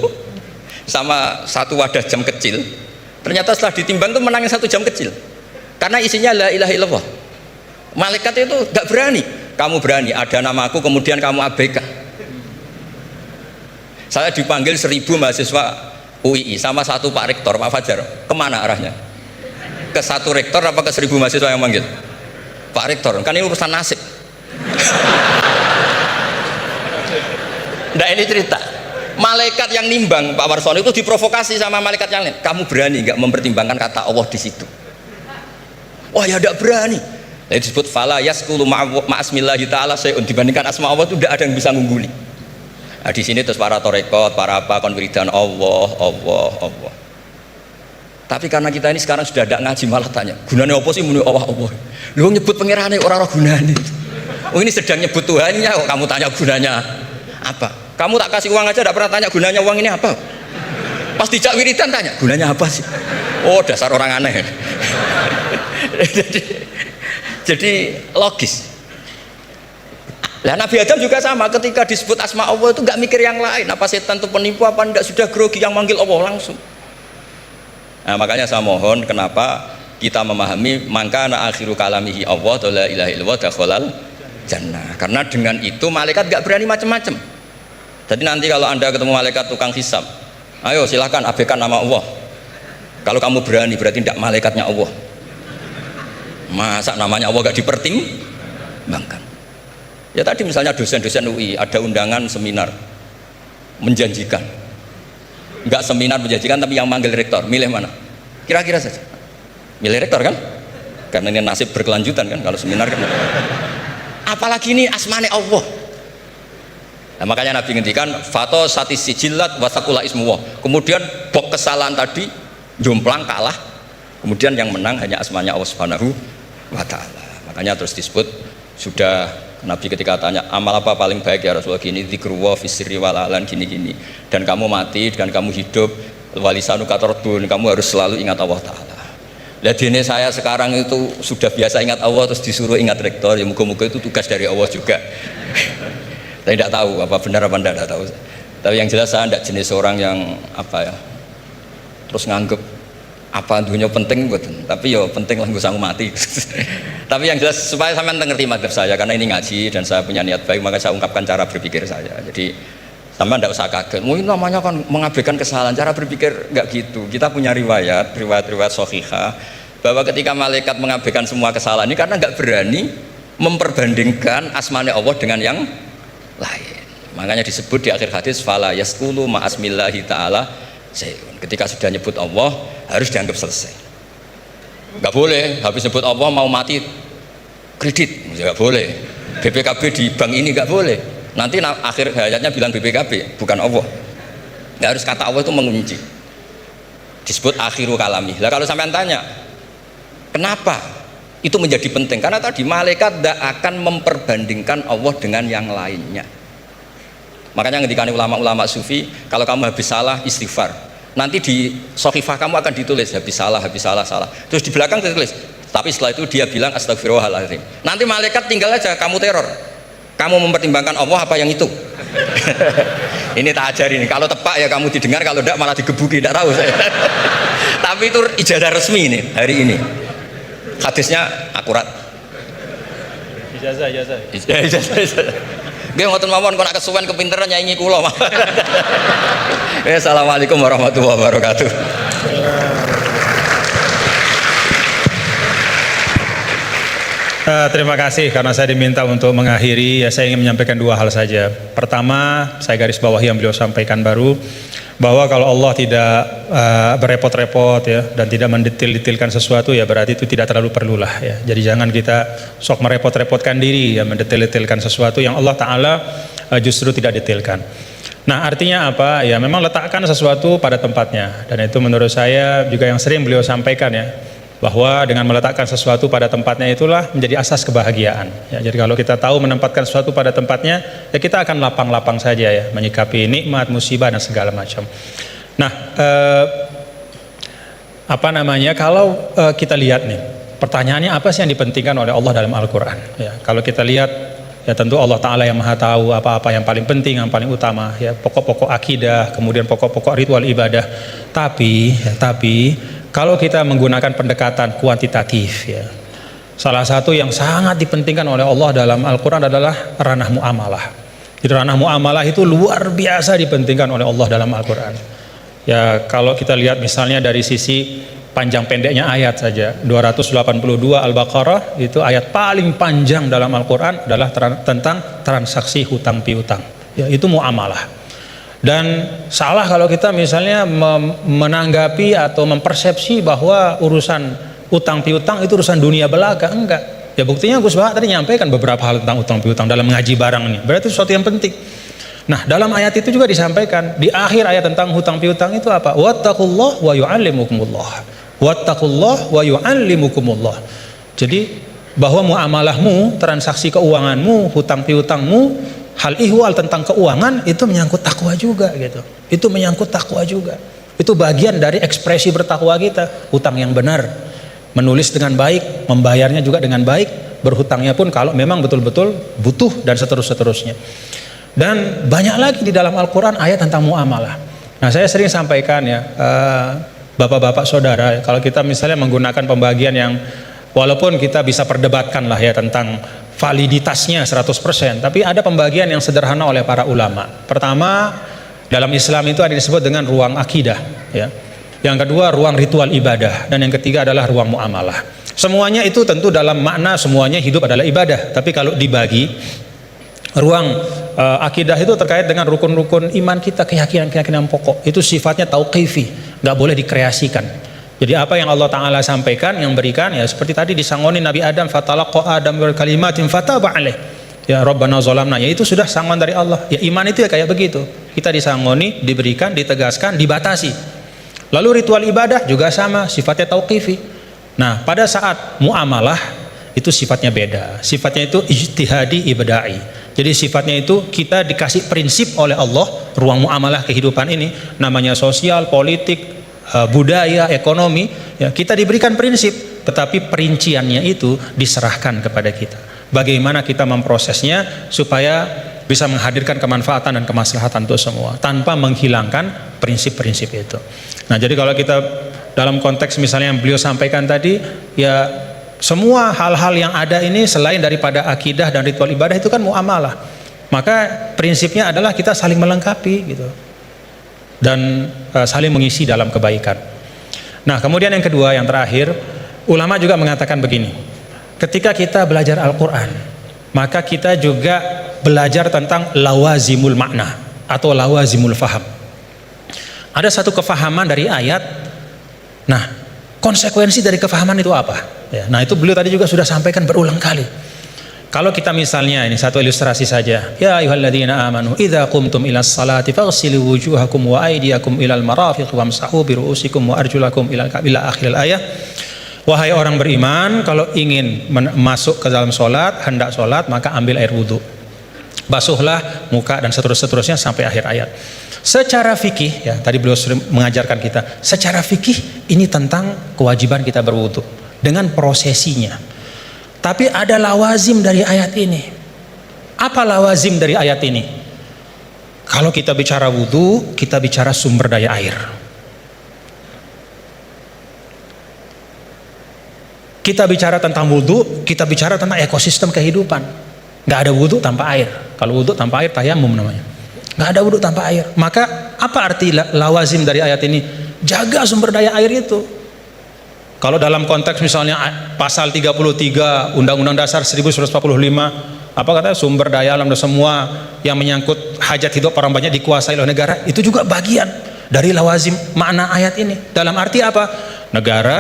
sama satu wadah jam kecil, ternyata setelah ditimbang itu menangin 1 jam kecil karena isinya la ilaha illallah. Malaikat itu gak berani. Kamu berani, ada namaku kemudian kamu abaikan. Saya dipanggil 1000 mahasiswa UII sama satu Pak Rektor, Pak Fajar. Kemana arahnya? Ke satu rektor apa ke 1000 mahasiswa yang manggil? Pak Rektor, kan ini urusan nasib. Nah ini cerita malaikat yang nimbang Pak Warsono itu diprovokasi sama malaikat yang lain. Kamu berani nggak mempertimbangkan kata Allah di situ? Wah ya tidak berani. Jadi disebut fala yaskulu ma'asmillahi ta'ala sayun, dibandingkan asma Allah itu tidak ada yang bisa ngungguli. Nah di sini terus para torekot, para apa konwiridan Allah. Tapi karena kita ini sekarang sudah tidak ngaji malah tanya, gunanya apa sih muni Allah? Lu nyebut pangerane orang gunanya. Oh ini sedang nyebut Tuhannya, kok kamu tanya gunanya apa? Kamu tak kasih uang aja tidak pernah tanya gunanya uang ini apa? Pas dijak wiridan tanya, gunanya apa sih? Oh dasar orang aneh. jadi logis. Lah Nabi Adam juga sama, ketika disebut asma Allah itu nggak mikir yang lain. Apa setan itu penipu apa enggak, sudah grogi yang manggil Allah langsung. Nah makanya saya mohon, kenapa kita memahami mangkana akhiru kalamihi Allah la ilaha illallah dakhalal jannah. Karena dengan itu malaikat gak berani macam-macam. Jadi nanti kalau Anda ketemu malaikat tukang hisab, ayo silahkan abaikan nama Allah. Kalau kamu berani berarti tidak malaikatnya Allah. Masa namanya Allah gak dipertimbangkan? Ya tadi misalnya dosen-dosen UI ada undangan seminar menjanjikan. Enggak seminar menjanjikan tapi yang manggil rektor, milih mana? Kira-kira saja. Milih rektor kan? Karena ini nasib berkelanjutan kan kalau seminar kan. Apalagi ini asmane Allah. Nah, makanya Nabi ngendikan fato satis sijilat wasakula ismuwah. Kemudian bok kesalahan tadi jomplang kalah. Kemudian yang menang hanya asmanya Allah Subhanahu wa taala. Makanya terus disebut sudah Nabi ketika tanya amal apa paling baik ya Rasulullah, gini zikrullah fisri wal alan gini-gini, dan kamu mati dan kamu hidup walisanu katordun, kamu harus selalu ingat Allah taala. Lah dene saya sekarang itu sudah biasa ingat Allah terus disuruh ingat rektor, ya muga-muga itu tugas dari Allah juga. Saya tidak tahu apa benar apa tidak tahu. Tapi yang jelas saya tidak jenis orang yang apa ya terus nganggep apa dunia penting betul, tapi ya penting lah gue sanggup mati. Tapi yang jelas supaya sampean ngerti madzhab saya, karena ini ngaji dan saya punya niat baik, maka saya ungkapkan cara berpikir saya. Jadi sampean tidak usah kaget, ini namanya kan mengabaikan kesalahan, cara berpikir nggak gitu. Kita punya riwayat sahihah bahwa ketika malaikat mengabaikan semua kesalahan ini karena nggak berani memperbandingkan asmane Allah dengan yang lain. Makanya disebut di akhir hadis fala yaskulu ma'asmillahi ta'ala. Ketika sudah nyebut Allah harus dianggap selesai. Nggak boleh habis nyebut Allah mau mati kredit, nggak boleh. BPKB di bank ini nggak boleh. Nanti akhir hayatnya bilang BPKB bukan Allah. Nggak harus kata Allah itu mengunci. Disebut akhiru kalami. Lah kalau sampean tanya, kenapa itu menjadi penting? Karena tadi malaikat tidak akan memperbandingkan Allah dengan yang lainnya. Makanya ketika ulama-ulama sufi, kalau kamu habis salah istighfar, nanti di sahifah kamu akan ditulis habis salah. Terus di belakang ditulis, tapi setelah itu dia bilang astagfirullahaladzim. Nanti malaikat tinggal aja kamu teror. Kamu mempertimbangkan Allah apa yang itu? Ini tak ajarin. Kalau tepak ya kamu didengar, kalau tidak malah digebuki, tidak tahu saya. Tapi itu ijazah resmi nih hari ini. Hadisnya akurat. Ijazah. Nggih ngoten mawon kok nak kesuwen kepinteran nyanyi kula. Assalamualaikum warahmatullahi wabarakatuh. Terima kasih karena saya diminta untuk mengakhiri, ya saya ingin menyampaikan dua hal saja. Pertama, saya garis bawahi yang beliau sampaikan baru, bahwa kalau Allah tidak berepot-repot ya dan tidak mendetil-detilkan sesuatu, ya berarti itu tidak terlalu perlulah ya. Jadi jangan kita sok merepot-repotkan diri ya mendetil-detilkan sesuatu yang Allah Ta'ala justru tidak detilkan. Nah artinya apa? Ya memang letakkan sesuatu pada tempatnya, dan itu menurut saya juga yang sering beliau sampaikan ya, bahwa dengan meletakkan sesuatu pada tempatnya itulah menjadi asas kebahagiaan ya. Jadi kalau kita tahu menempatkan sesuatu pada tempatnya, ya kita akan lapang-lapang saja ya menyikapi nikmat, musibah dan segala macam. Nah kalau kita lihat nih, pertanyaannya apa sih yang dipentingkan oleh Allah dalam Al-Quran ya. Kalau kita lihat ya tentu Allah Ta'ala yang maha tahu apa-apa yang paling penting, yang paling utama ya, pokok-pokok akidah, kemudian pokok-pokok ritual ibadah. Tapi kalau kita menggunakan pendekatan kuantitatif ya, salah satu yang sangat dipentingkan oleh Allah dalam Al-Quran adalah ranah muamalah. Jadi ranah muamalah itu luar biasa dipentingkan oleh Allah dalam Al-Quran ya. Kalau kita lihat misalnya dari sisi panjang pendeknya ayat saja, 282 Al-Baqarah itu ayat paling panjang dalam Al-Quran adalah tentang transaksi hutang piutang ya, itu muamalah. Dan salah kalau kita misalnya menanggapi atau mempersepsi bahwa urusan utang piutang itu urusan dunia belaka. Enggak ya, buktinya Gus Baha tadi nyampaikan beberapa hal tentang utang piutang dalam mengaji barang ini, berarti sesuatu yang penting. Nah dalam ayat itu juga disampaikan di akhir ayat tentang hutang piutang itu apa? Wattaqullah wa yu'allimukumullah, wattaqullah wa yu'allimukumullah. Jadi bahwa muamalahmu, transaksi keuanganmu, hutang piutangmu, hal ihwal tentang keuangan itu menyangkut takwa juga gitu. Itu menyangkut takwa juga. Itu bagian dari ekspresi bertakwa kita. Hutang yang benar, menulis dengan baik, membayarnya juga dengan baik, berhutangnya pun kalau memang betul-betul butuh dan seterusnya. Dan banyak lagi di dalam Al-Quran ayat tentang muamalah. Nah saya sering sampaikan ya, bapak-bapak saudara, kalau kita misalnya menggunakan pembagian yang walaupun kita bisa perdebatkan lah ya tentang validitasnya 100%, tapi ada pembagian yang sederhana oleh para ulama. Pertama, dalam Islam itu ada disebut dengan ruang akidah ya. Yang kedua ruang ritual ibadah, dan yang ketiga adalah ruang muamalah. Semuanya itu tentu dalam makna semuanya hidup adalah ibadah, tapi kalau dibagi, ruang akidah itu terkait dengan rukun-rukun iman kita, keyakinan pokok. Itu sifatnya tauqifi, nggak boleh dikreasikan. Jadi apa yang Allah Ta'ala sampaikan, yang berikan ya seperti tadi disangoni Nabi Adam, fatalaqa Adam bil kalimatin fataba alaih ya Rabbana zalamna, ya itu sudah sangon dari Allah ya. Iman itu ya kayak begitu, kita disangoni, diberikan, ditegaskan, dibatasi. Lalu ritual ibadah juga sama, sifatnya tauqifi. Nah pada saat muamalah itu sifatnya beda, sifatnya itu ijtihadi ibada'i. Jadi sifatnya itu kita dikasih prinsip oleh Allah, ruang muamalah kehidupan ini namanya sosial, politik, budaya, ekonomi ya, kita diberikan prinsip, tetapi perinciannya itu diserahkan kepada kita. Bagaimana kita memprosesnya supaya bisa menghadirkan kemanfaatan dan kemaslahatan untuk semua tanpa menghilangkan prinsip-prinsip itu. Nah jadi kalau kita dalam konteks misalnya yang beliau sampaikan tadi ya, semua hal-hal yang ada ini selain daripada akidah dan ritual ibadah itu kan muamalah, maka prinsipnya adalah kita saling melengkapi gitu dan saling mengisi dalam kebaikan. Nah kemudian yang kedua, yang terakhir, ulama juga mengatakan begini, ketika kita belajar Al-Quran maka kita juga belajar tentang lawazimul makna atau lawazimul faham. Ada satu kefahaman dari ayat, nah konsekuensi dari kefahaman itu apa ya, nah itu beliau tadi juga sudah sampaikan berulang kali. Kalau kita misalnya, ini satu ilustrasi saja, ya ayyuhalladzina amanu idza qumtum ilas salati faghsilu wujuhakum wa aydiyakum ilal marafiq wamsahu bi ru'usikum wa arjulakum ila akhiril ayah. Wahai orang beriman, kalau ingin masuk ke dalam solat, hendak solat, maka ambil air wudhu, basuhlah muka dan seterusnya sampai akhir ayat. Secara fikih ya, tadi beliau sering mengajarkan kita, secara fikih ini tentang kewajiban kita berwudhu dengan prosesinya. Tapi ada lawazim dari ayat ini. Apa lawazim dari ayat ini? Kalau kita bicara wudhu, kita bicara sumber daya air. Kita bicara tentang wudhu, kita bicara tentang ekosistem kehidupan. Gak ada wudhu tanpa air. Kalau wudhu tanpa air tayamum namanya. Nggak ada wudhu tanpa air. Maka apa arti lawazim dari ayat ini? Jaga sumber daya air itu. Kalau dalam konteks misalnya pasal 33 Undang-Undang Dasar 1945, apa katanya, sumber daya alam dan semua yang menyangkut hajat hidup orang banyak dikuasai oleh negara, itu juga bagian dari lawazim makna ayat ini. Dalam arti apa? Negara,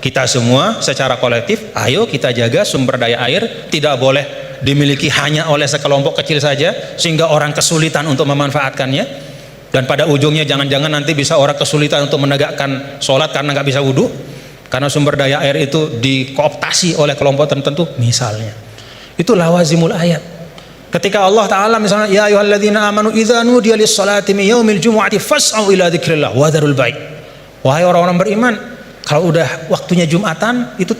kita semua secara kolektif, ayo kita jaga sumber daya air, tidak boleh dimiliki hanya oleh sekelompok kecil saja sehingga orang kesulitan untuk memanfaatkannya, dan pada ujungnya jangan-jangan nanti bisa orang kesulitan untuk menegakkan sholat karena nggak bisa wudhu karena sumber daya air itu dikooptasi oleh kelompok tertentu misalnya. Itu lawazimul ayat. Ketika Allah Ta'ala misalnya, ya ayyuhalladzina amanu idza nudiya lis-salati min yaumil jumu'ati fas'au ila dzikrillah wa dzarul bai'. Wahai orang-orang beriman, kalau udah waktunya Jumatan itu,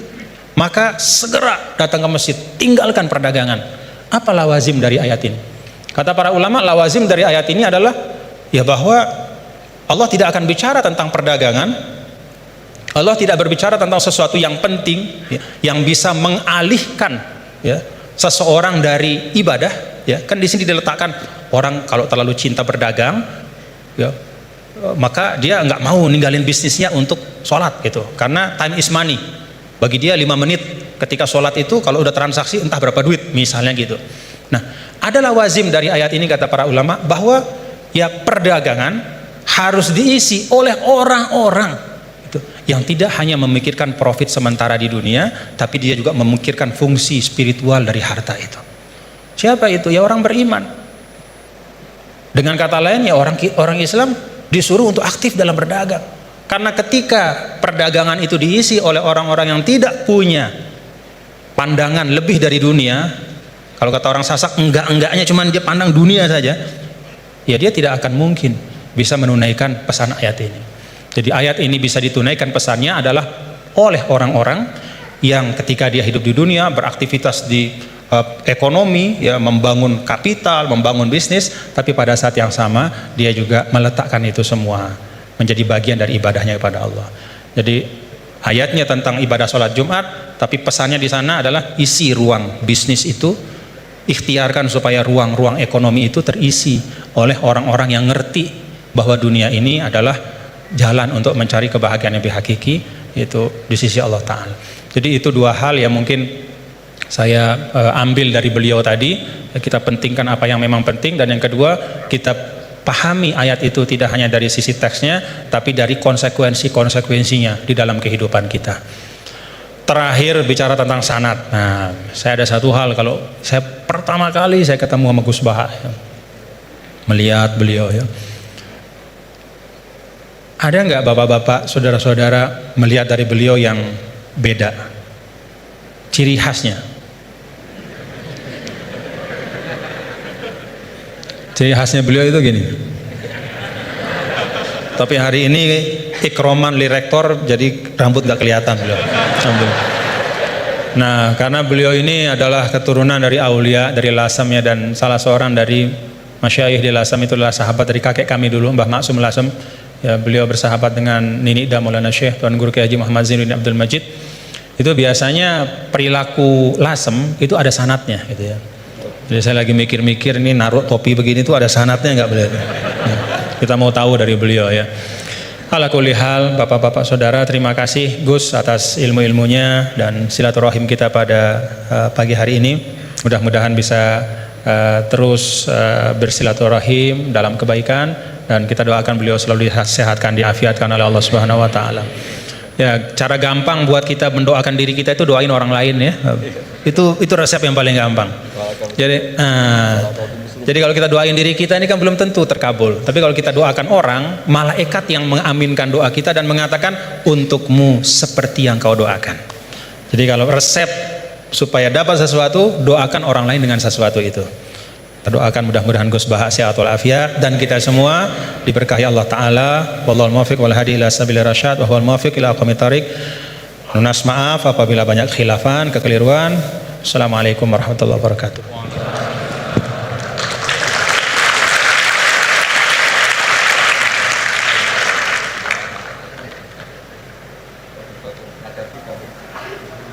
maka segera datang ke masjid, tinggalkan perdagangan. Apa lawazim dari ayat ini? Kata para ulama, lawazim dari ayat ini adalah ya bahwa Allah tidak akan bicara tentang perdagangan. Allah tidak berbicara tentang sesuatu yang penting ya, yang bisa mengalihkan ya seseorang dari ibadah ya. Kan di sini diletakkan orang kalau terlalu cinta berdagang ya, maka dia nggak mau ninggalin bisnisnya untuk sholat gitu, karena time is money. Bagi dia 5 menit ketika sholat itu, kalau udah transaksi entah berapa duit misalnya gitu. Nah, ada lawazim dari ayat ini kata para ulama bahwa ya perdagangan harus diisi oleh orang-orang yang tidak hanya memikirkan profit sementara di dunia, tapi dia juga memikirkan fungsi spiritual dari harta itu. Siapa itu? Ya orang beriman. Dengan kata lain ya orang Islam disuruh untuk aktif dalam berdagang. Karena ketika perdagangan itu diisi oleh orang-orang yang tidak punya pandangan lebih dari dunia, kalau kata orang Sasak, enggaknya cuman dia pandang dunia saja, ya dia tidak akan mungkin bisa menunaikan pesan ayat ini. Jadi ayat ini bisa ditunaikan pesannya adalah oleh orang-orang yang ketika dia hidup di dunia beraktivitas di ekonomi ya, membangun kapital, membangun bisnis, tapi pada saat yang sama dia juga meletakkan itu semua menjadi bagian dari ibadahnya kepada Allah. Jadi ayatnya tentang ibadah sholat Jumat, tapi pesannya di sana adalah isi ruang bisnis itu, ikhtiarkan supaya ruang-ruang ekonomi itu terisi oleh orang-orang yang ngerti bahwa dunia ini adalah jalan untuk mencari kebahagiaan yang lebih hakiki, yaitu di sisi Allah Ta'ala. Jadi itu dua hal yang mungkin saya ambil dari beliau tadi. Kita pentingkan apa yang memang penting, dan yang kedua kita pahami ayat itu tidak hanya dari sisi teksnya, tapi dari konsekuensinya di dalam kehidupan kita. Terakhir bicara tentang sanad. Nah, saya ada satu hal, kalau saya pertama kali saya ketemu sama Gus Baha ya, melihat beliau ya, ada nggak bapak-bapak, saudara-saudara melihat dari beliau yang beda? Ciri khasnya. Ciri khasnya beliau itu gini. Tapi hari ini ikroman li rektor, jadi rambut nggak kelihatan beliau. Nah, karena beliau ini adalah keturunan dari aulia, dari Lasamnya, dan salah seorang dari masyayikh di Lasam itu adalah sahabat dari kakek kami dulu, Mbah Maksum Lasam. Ya, beliau bersahabat dengan Nini dan Maulana Syekh Tuan Guru Kiai Haji Muhammad Zainuddin Abdul Majid. Itu biasanya perilaku Lasem itu ada sanatnya gitu ya. Jadi saya lagi mikir-mikir, ini naruh topi begini tuh ada sanatnya nggak beliau? Ya, kita mau tahu dari beliau ya. Ala kulli hal, bapak-bapak saudara, terima kasih Gus atas ilmu-ilmunya dan silaturahim kita pada pagi hari ini. Mudah-mudahan bisa terus bersilaturahim dalam kebaikan, dan kita doakan beliau selalu disehatkan, diafiatkan oleh Allah Subhanahu wa taala. Ya, cara gampang buat kita mendoakan diri kita itu doain orang lain ya. Itu resep yang paling gampang. Jadi kalau kita doain diri kita ini kan belum tentu terkabul. Tapi kalau kita doakan orang, malaikat yang mengaminkan doa kita dan mengatakan untukmu seperti yang kau doakan. Jadi kalau resep supaya dapat sesuatu, doakan orang lain dengan sesuatu itu. Kita doakan mudah-mudahan Gus Baha sehat walafiat, dan kita semua diberkahi Allah Ta'ala. Wallahul muwaffiq wal hadi ila sabilir rasyad wa huwal muwaffiq ila aqwamit thariq. Lunas maaf apabila banyak khilafan, kekeliruan. Assalamualaikum warahmatullahi wabarakatuh.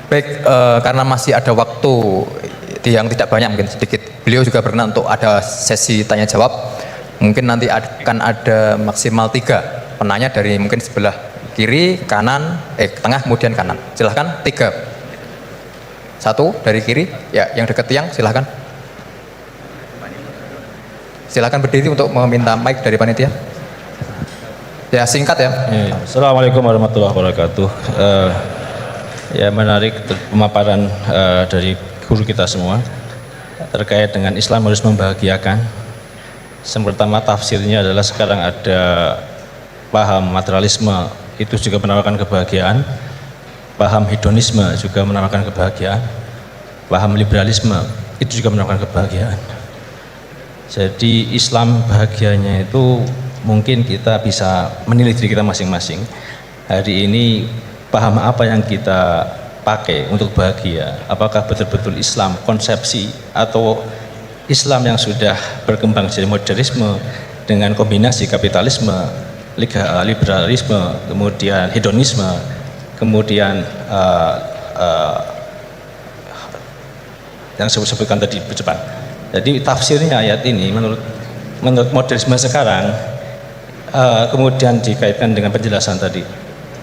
Baik, karena masih ada waktu yang tidak banyak, mungkin sedikit. Beliau juga berkenan untuk ada sesi tanya jawab. Mungkin nanti akan ada maksimal 3 penanya dari mungkin sebelah kiri, kanan, tengah, kemudian kanan. Silahkan 3. 1 dari kiri, ya, yang dekat tiang, silahkan. Silahkan berdiri untuk meminta mic dari panitia. Ya, singkat ya. Assalamualaikum warahmatullahi wabarakatuh. Ya, menarik pemaparan dari guru kita semua terkait dengan Islam harus membahagiakan. Yang pertama, tafsirnya adalah sekarang ada paham materialisme itu juga menawarkan kebahagiaan, paham hedonisme juga menawarkan kebahagiaan, paham liberalisme itu juga menawarkan kebahagiaan. Jadi Islam bahagianya itu mungkin kita bisa menilai diri kita masing-masing. Hari ini paham apa yang kita pakai untuk bahagia? Apakah betul-betul Islam konsepsi atau Islam yang sudah berkembang jadi modernisme dengan kombinasi kapitalisme, liberalisme, kemudian hedonisme, kemudian yang saya sebutkan tadi bercepat. Jadi tafsirnya ayat ini menurut modernisme sekarang kemudian dikaitkan dengan penjelasan tadi,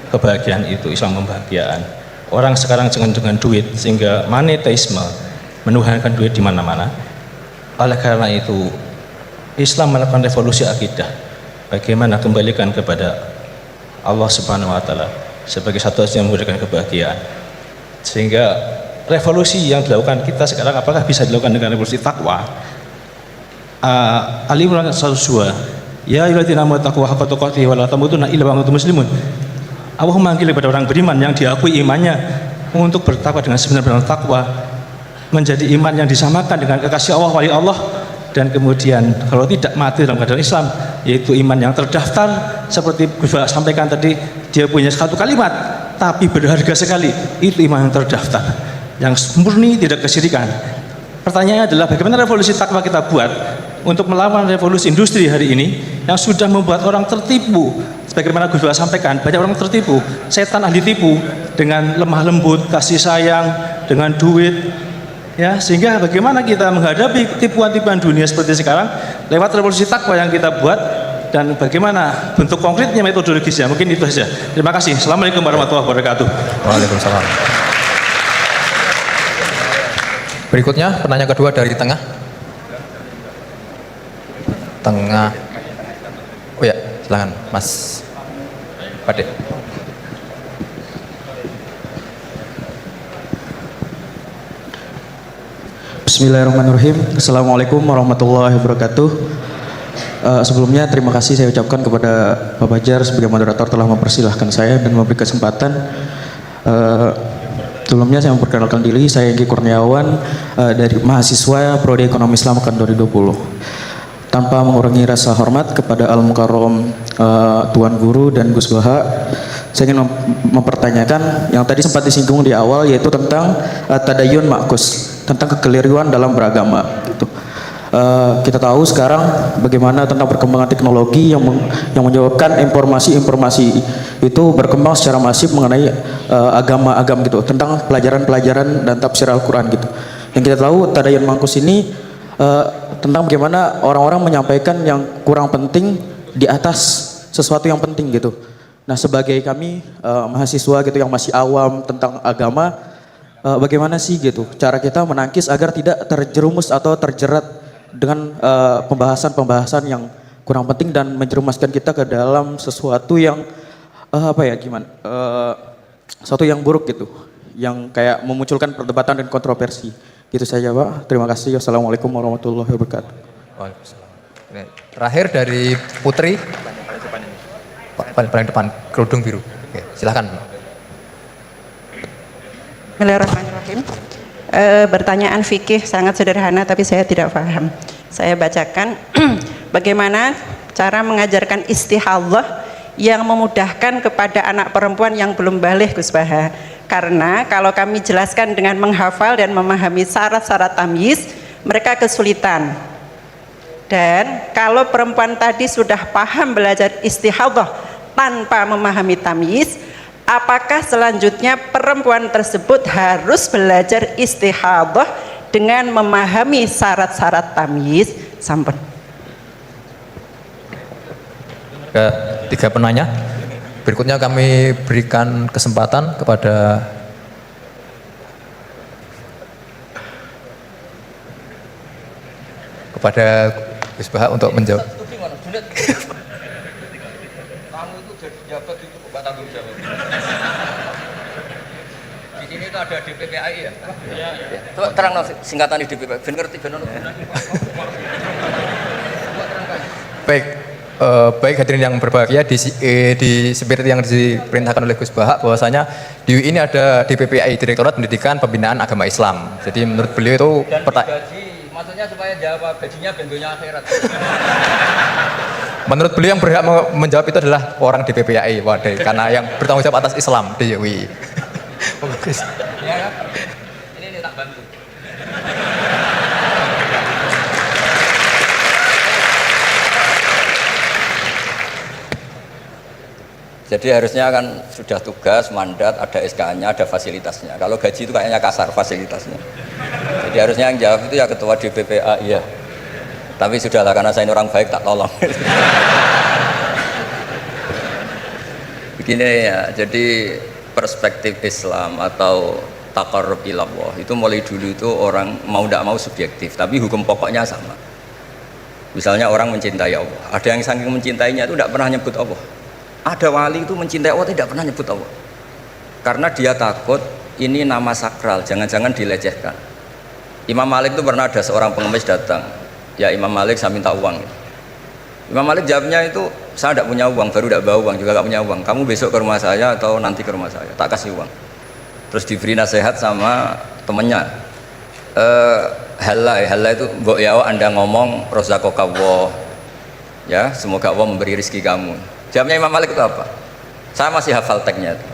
kebahagiaan itu Islam membahagiaan. Orang sekarang dengan duit sehingga monetisme menuhankan duit di mana-mana. Oleh karena itu Islam melakukan revolusi akidah. Bagaimana kembalikan kepada Allah Subhanahu wa taala sebagai satu yang memberikan kebahagiaan. Sehingga revolusi yang dilakukan kita sekarang apakah bisa dilakukan dengan revolusi takwa? Ali Imran 102, ya ayyuhalladzina amanu taqullaha haqqa tuqatih wa la tamutunna illa wa antum muslimun. Allah memanggil kepada orang beriman yang diakui imannya untuk bertakwa dengan sebenar-benar takwa, menjadi iman yang disamakan dengan kekasih Allah, wali Allah, dan kemudian kalau tidak mati dalam keadaan Islam, yaitu iman yang terdaftar seperti Gus sampaikan tadi, dia punya satu kalimat tapi berharga sekali, itu iman yang terdaftar, yang murni, tidak kesyirikan. Pertanyaannya adalah bagaimana revolusi takwa kita buat untuk melawan revolusi industri hari ini yang sudah membuat orang tertipu. Sebagaimana Gus sampaikan, banyak orang tertipu, setan ahli tipu dengan lemah lembut, kasih sayang, dengan duit, ya, sehingga bagaimana kita menghadapi tipuan-tipuan dunia seperti sekarang lewat revolusi takwa yang kita buat, dan bagaimana bentuk konkretnya, metodologisnya. Mungkin itu saja. Terima kasih. Assalamualaikum warahmatullahi wabarakatuh. Waalaikumsalam. Berikutnya penanya kedua dari tengah. Oh ya, silakan Mas Pade. Bismillahirrahmanirrahim. Assalamualaikum warahmatullahi wabarakatuh. Sebelumnya terima kasih saya ucapkan kepada Pak Bajar sebagai moderator telah mempersilahkan saya dan memberi kesempatan. Sebelumnya saya memperkenalkan diri, saya Engki Kurniawan dari mahasiswa Prodi Ekonomi Islam Angkatan 2020. Tanpa mengurangi rasa hormat kepada Al-Mukarram Tuan Guru dan Gus Baha, saya ingin mempertanyakan yang tadi sempat disinggung di awal, yaitu tentang tadayun ma'kus, tentang kekeliruan dalam beragama. Kita tahu sekarang bagaimana tentang perkembangan teknologi yang menyebabkan informasi-informasi itu berkembang secara masif mengenai agama-agama gitu, tentang pelajaran-pelajaran dan tafsir Al-Quran gitu. Yang kita tahu tadayun ma'kus ini tentang bagaimana orang-orang menyampaikan yang kurang penting di atas sesuatu yang penting gitu. Nah, sebagai kami mahasiswa gitu yang masih awam tentang agama, bagaimana sih gitu cara kita menangkis agar tidak terjerumus atau terjerat dengan pembahasan-pembahasan yang kurang penting dan menjerumuskan kita ke dalam sesuatu yang sesuatu yang buruk gitu, yang kayak memunculkan perdebatan dan kontroversi. Gitu saja Pak. Terima kasih. Wassalamualaikum warahmatullahi wabarakatuh. Waalaikumsalam. Terakhir dari Putri. Paling depan, kerudung biru. Oke, silakan. Bismillahirrahmanirrahim. Pertanyaan fikih sangat sederhana tapi saya tidak paham. Saya bacakan bagaimana cara mengajarkan istihadhah yang memudahkan kepada anak perempuan yang belum baligh, Gus Baha. Karena kalau kami jelaskan dengan menghafal dan memahami syarat-syarat tamyiz, mereka kesulitan. Dan kalau perempuan tadi sudah paham belajar istihadhah tanpa memahami tamyiz, apakah selanjutnya perempuan tersebut harus belajar istihadhah dengan memahami syarat-syarat tamyiz? Sampun. Tiga penanya. Berikutnya kami berikan kesempatan kepada Gus Bahak untuk menjawab. Kamu itu jadi jabat itu bukan tanggung jawab. Di sini itu ada DPPAI ya? Iya. Coba terang singkatan di DPPAI. Ben ngerti ben ono. Baik, baik hadirin yang berbahagia di seperti yang diperintahkan oleh Gus Bahak bahwasanya di UI ini ada DPPAI, Direktorat Pendidikan Pembinaan Agama Islam. Jadi menurut beliau itu gaji, maksudnya supaya jawab gajinya bentuknya akhirat. Menurut beliau yang berhak menjawab itu adalah orang DPPAI, waduh, karena yang bertanggung jawab atas Islam di UI. Bagus. Ya kan? Ini tak bantu. Jadi harusnya kan sudah tugas, mandat, ada SK-nya, ada fasilitasnya. Kalau gaji itu kayaknya kasar fasilitasnya. Jadi harusnya yang jawab itu ya ketua DPPA, iya. Tapi sudahlah karena saya ini orang baik tak tolong. Begini ya, jadi perspektif Islam atau taqarrub ilallah itu mulai dulu itu orang mau tidak mau subjektif, tapi hukum pokoknya sama. Misalnya orang mencintai Allah, ada yang saking mencintainya itu tidak pernah nyebut Allah. Ada wali itu mencintai Allah tidak pernah nyebut Allah karena dia takut ini nama sakral, jangan-jangan dilecehkan. Imam Malik itu pernah ada seorang pengemis datang, ya Imam Malik saya minta uang. Imam Malik jawabnya itu, saya tidak punya uang, baru tidak bawa uang, juga tidak punya uang, kamu besok ke rumah saya atau nanti ke rumah saya, tak kasih uang. Terus diberi nasihat sama temennya, halai itu mbok ya anda ngomong rozaqakallah, ya semoga Allah memberi rezeki kamu. Jawabnya Imam Malik itu apa? Saya masih hafal teksnya itu.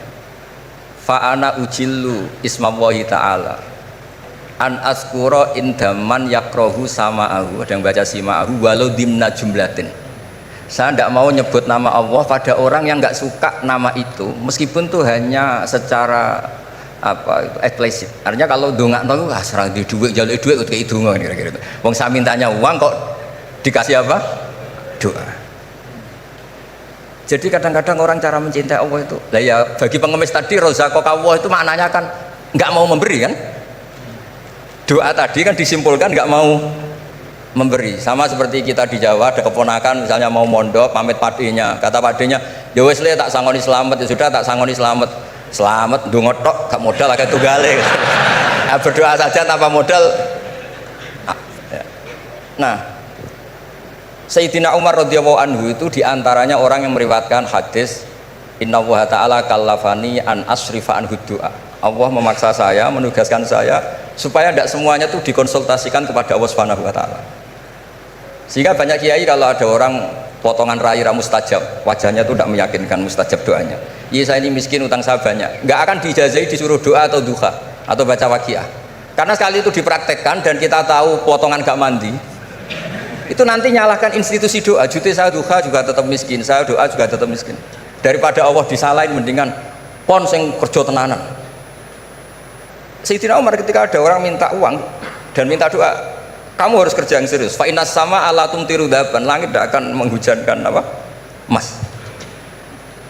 Fa'ana ujillu ismallahi ta'ala an askuro indaman yakrohu sama'ahu. Ada yang baca sima'ahu walau dimna jumlatin. Saya tidak mau nyebut nama Allah pada orang yang nggak suka nama itu, meskipun tuh hanya secara apa itu eksplisit. Artinya kalau dongak tahu serang di duit jalur duit kayak itu kira-kira. Wong saya mintanya uang kok dikasih apa? Doa. Jadi kadang-kadang orang cara mencintai Allah itu, lah ya bagi pengemis tadi rozaqakallah itu maknanya kan nggak mau memberi kan? Doa tadi kan disimpulkan nggak mau memberi. Sama seperti kita di Jawa ada keponakan misalnya mau mondok pamit padenya, kata padenya, ya wis le tak sangoni selamat, ya sudah tak sangoni selamat. Selamat ndonga tok gak modal agak tunggale. Nah, berdoa saja tanpa modal. Nah, Sayyidina Umar radhiyallahu anhu itu diantaranya orang yang meriwayatkan hadis Innallaha ta'ala kallafani an asrifa anhu du'a. Allah memaksa saya, menugaskan saya supaya tidak semuanya itu dikonsultasikan kepada Allah Subhanahu wa taala. Sehingga banyak kiai kalau ada orang potongan rai mustajab, wajahnya itu tidak meyakinkan mustajab doanya. Iya saya ini miskin, utang saya banyak. Nggak akan diijazai disuruh doa atau duha atau baca waqiah. Karena sekali itu dipraktekkan dan kita tahu potongan gak mandi, itu nanti nyalahkan institusi doa. Jute saya duha juga tetap miskin, saya doa juga tetap miskin. Daripada Allah disalahin mendingan pon sing kerja tenanan. Sayyidina Umar ketika ada orang minta uang dan minta doa, kamu harus kerja yang serius. Fa innas sama ala tumtiru daban, langit tidak akan menghujankan apa? Emas.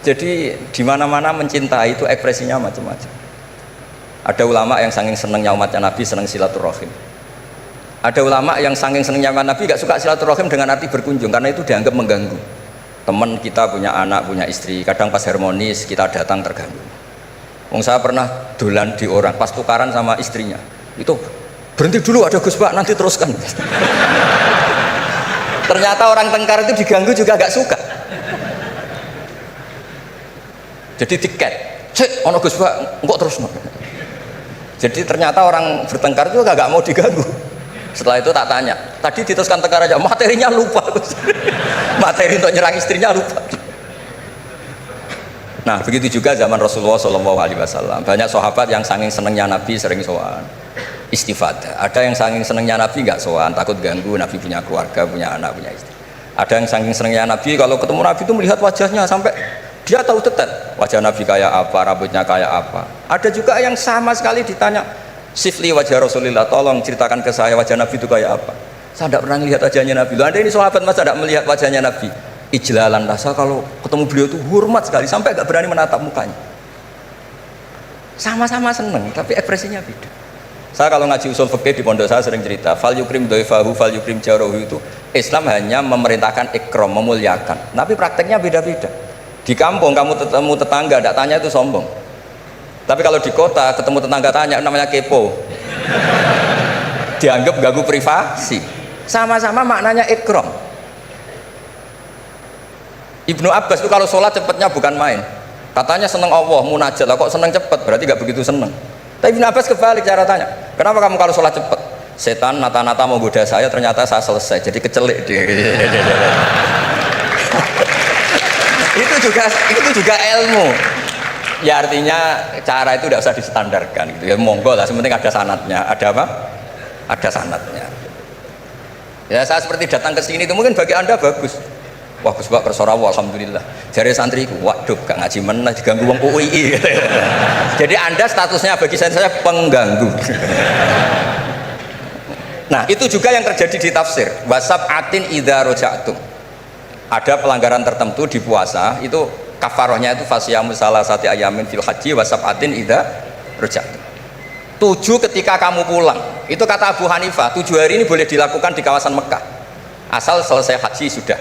Jadi di mana-mana mencintai itu ekspresinya macam-macam. Ada ulama yang saking senangnya umatnya Nabi senang silaturahim. Ada ulama yang saking senangnya Nabi gak suka silaturahim dengan arti berkunjung karena itu dianggap mengganggu. Teman kita punya anak, punya istri, kadang pas harmonis kita datang terganggu. Wong saya pernah dolan di orang pas tukaran sama istrinya. Itu berhenti dulu ada Gus Pak nanti teruskan. Ternyata orang tengkar itu diganggu juga gak suka. Jadi tiket, cek ono Gus Pak kok terus. Jadi ternyata orang bertengkar juga gak mau diganggu. Setelah itu tak tanya, tadi diteruskan tengkar aja, materinya lupa. Materi untuk nyerang istrinya lupa. Nah begitu juga zaman Rasulullah SAW. Banyak sahabat yang saking senengnya Nabi sering sowan istifadah. Ada yang saking senengnya Nabi nggak sowan, takut ganggu. Nabi punya keluarga, punya anak, punya istri. Ada yang saking senengnya Nabi kalau ketemu Nabi itu melihat wajahnya sampai dia tahu tetet wajah Nabi kayak apa, rambutnya kayak apa. Ada juga yang sama sekali ditanya Sifli wajah Rasulullah, tolong ceritakan ke saya wajah Nabi itu kayak apa. Saya tidak pernah melihat wajahnya Nabi. Loh, Anda ini sahabat masa tidak melihat wajahnya Nabi? Ijlalan rasa kalau ketemu beliau itu hormat sekali sampai gak berani menatap mukanya. Sama-sama seneng, tapi ekspresinya beda. Saya kalau ngaji usul fikih di pondok saya sering cerita, fal yukrim dhaifahu fal yukrim jarahu, itu Islam hanya memerintahkan ikram, memuliakan. Tapi prakteknya beda-beda. Di kampung kamu ketemu tetangga, tidak tanya itu sombong. Tapi kalau di kota ketemu tetangga tanya, namanya kepo. Dianggap ganggu privasi. Sama-sama maknanya ikram. Ibnu Abbas itu kalau sholat cepatnya bukan main. Katanya seneng Allah, munajat lah, kok seneng cepet, berarti gak begitu seneng. Tapi Ibnu Abbas kebalik cara tanya, kenapa kamu kalau sholat cepet? Setan nata-nata mau goda saya, ternyata saya selesai, jadi kecelik dia. itu juga ilmu. Ya artinya cara itu tidak usah distandarkan gitu ya, monggo lah, sementing ada sanatnya. Ada apa? Ada sanatnya. Ya saya seperti datang ke sini itu mungkin bagi Anda bagus. Wah Gus Pak persorawa alhamdulillah. Jari santriku, waduh gak ngaji meneh diganggu wong UII. Jadi Anda statusnya bagi saya pengganggu. Nah, itu juga yang terjadi di tafsir. Wasab'atin idza raja'tum. Ada pelanggaran tertentu di puasa, itu kafarahnya itu fasyamu salasati ayamin fil haji wasab'atin idza raja'tum. 7 ketika kamu pulang. Itu kata Abu Hanifah, 7 hari ini boleh dilakukan di kawasan Mekah. Asal selesai haji sudah.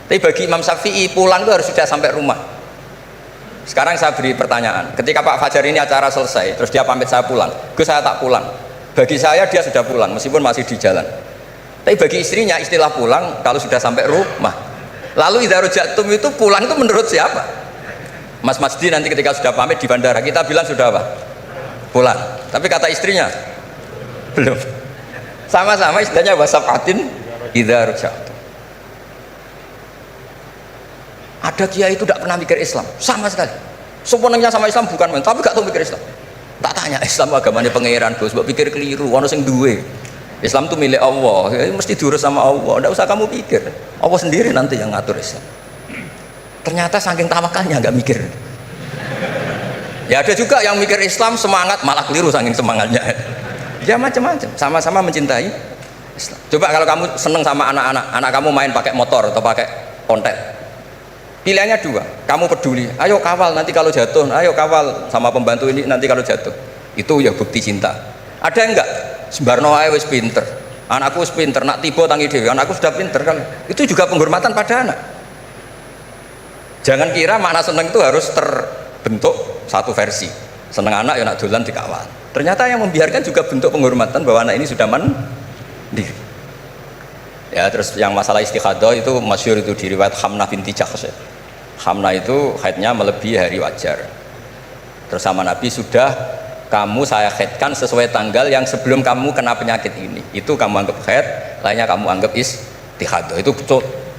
Tapi bagi Imam Syafi'i pulang itu harus sudah sampai rumah. Sekarang saya beri pertanyaan, ketika Pak Fajar ini acara selesai, terus dia pamit saya pulang, Gus saya tak pulang. Bagi saya dia sudah pulang, meskipun masih di jalan. Tapi bagi istrinya istilah pulang kalau sudah sampai rumah. Lalu idza raja'tum itu pulang itu menurut siapa? Mas Masdi nanti ketika sudah pamit di bandara, kita bilang sudah apa? Pulang. Tapi kata istrinya belum. Sama-sama istilahnya wasab'atin idza raja'tum. Ada kiai itu tidak pernah mikir Islam sama sekali. Sebenarnya sama Islam bukan main, tapi gak tahu mikir Islam. Tak tanya Islam agamanya pangeran, Gus, mbok pikir keliru, ono sing duwe. Islam itu milik Allah, ya, mesti diurus sama Allah. Tidak usah kamu pikir, Allah sendiri nanti yang ngatur Islam. Ternyata saking tawakalnya nggak mikir. Ya ada juga yang mikir Islam semangat malah keliru saking semangatnya. Ya macam-macam, sama-sama mencintai Islam. Coba kalau kamu seneng sama anak kamu main pakai motor atau pakai ontel. Pilihannya 2, kamu peduli, ayo kawal nanti kalau jatuh, ayo kawal sama pembantu ini nanti kalau jatuh. Itu ya bukti cinta. Ada yang enggak? Sembarno ae wis pinter. Anakku wis pinter, nak tiba tangi dhewe, anakku sudah pinter kan. Itu juga penghormatan pada anak. Jangan kira makna seneng itu harus terbentuk satu versi. Seneng anak ya nak dolan dikawal. Ternyata yang membiarkan juga bentuk penghormatan bahwa anak ini sudah mandiri. Ya terus yang masalah istikhadah itu masyhur itu di riwayat Hamnah binti Jahsh. Hamnah itu haidnya melebihi hari wajar. Terus sama Nabi, sudah kamu saya haidkan sesuai tanggal yang sebelum kamu kena penyakit ini. Itu kamu anggap haid, lainnya kamu anggap istikhadah.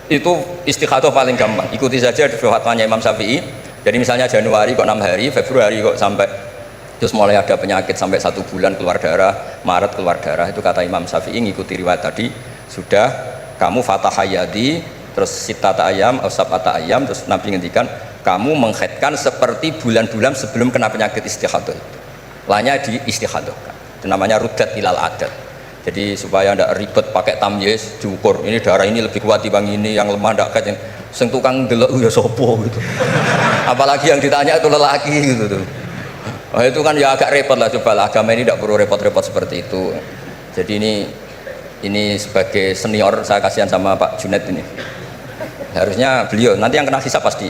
Itu istikhadah paling gampang. Ikuti saja di fatwanya Imam Syafi'i. Jadi misalnya Januari kok 6 hari, Februari kok sampai terus mulai ada penyakit sampai 1 bulan keluar darah, Maret keluar darah, itu kata Imam Syafi'i ngikuti riwayat tadi, sudah kamu fatahayadi terus sitata ayam atau sabata ayam, terus Nabi ngendikan kamu menghaidkan seperti bulan-bulan sebelum kena penyakit istihadah itu, lainnya di istihadahkan. Itu namanya rudat ilal adat. Jadi supaya tidak ribet pakai tamyiz diukur, ini darah ini lebih kuat dibanding ini, yang lemah tidak kayak sing tukang delok ya sopo gitu. Apalagi yang ditanya itu lelaki gitu tuh. Oh, itu kan ya agak repot lah. Coba lah, agama ini tidak perlu repot-repot seperti itu. Jadi ini sebagai senior saya kasihan sama Pak Junaid ini. Harusnya beliau nanti yang kena hisab pasti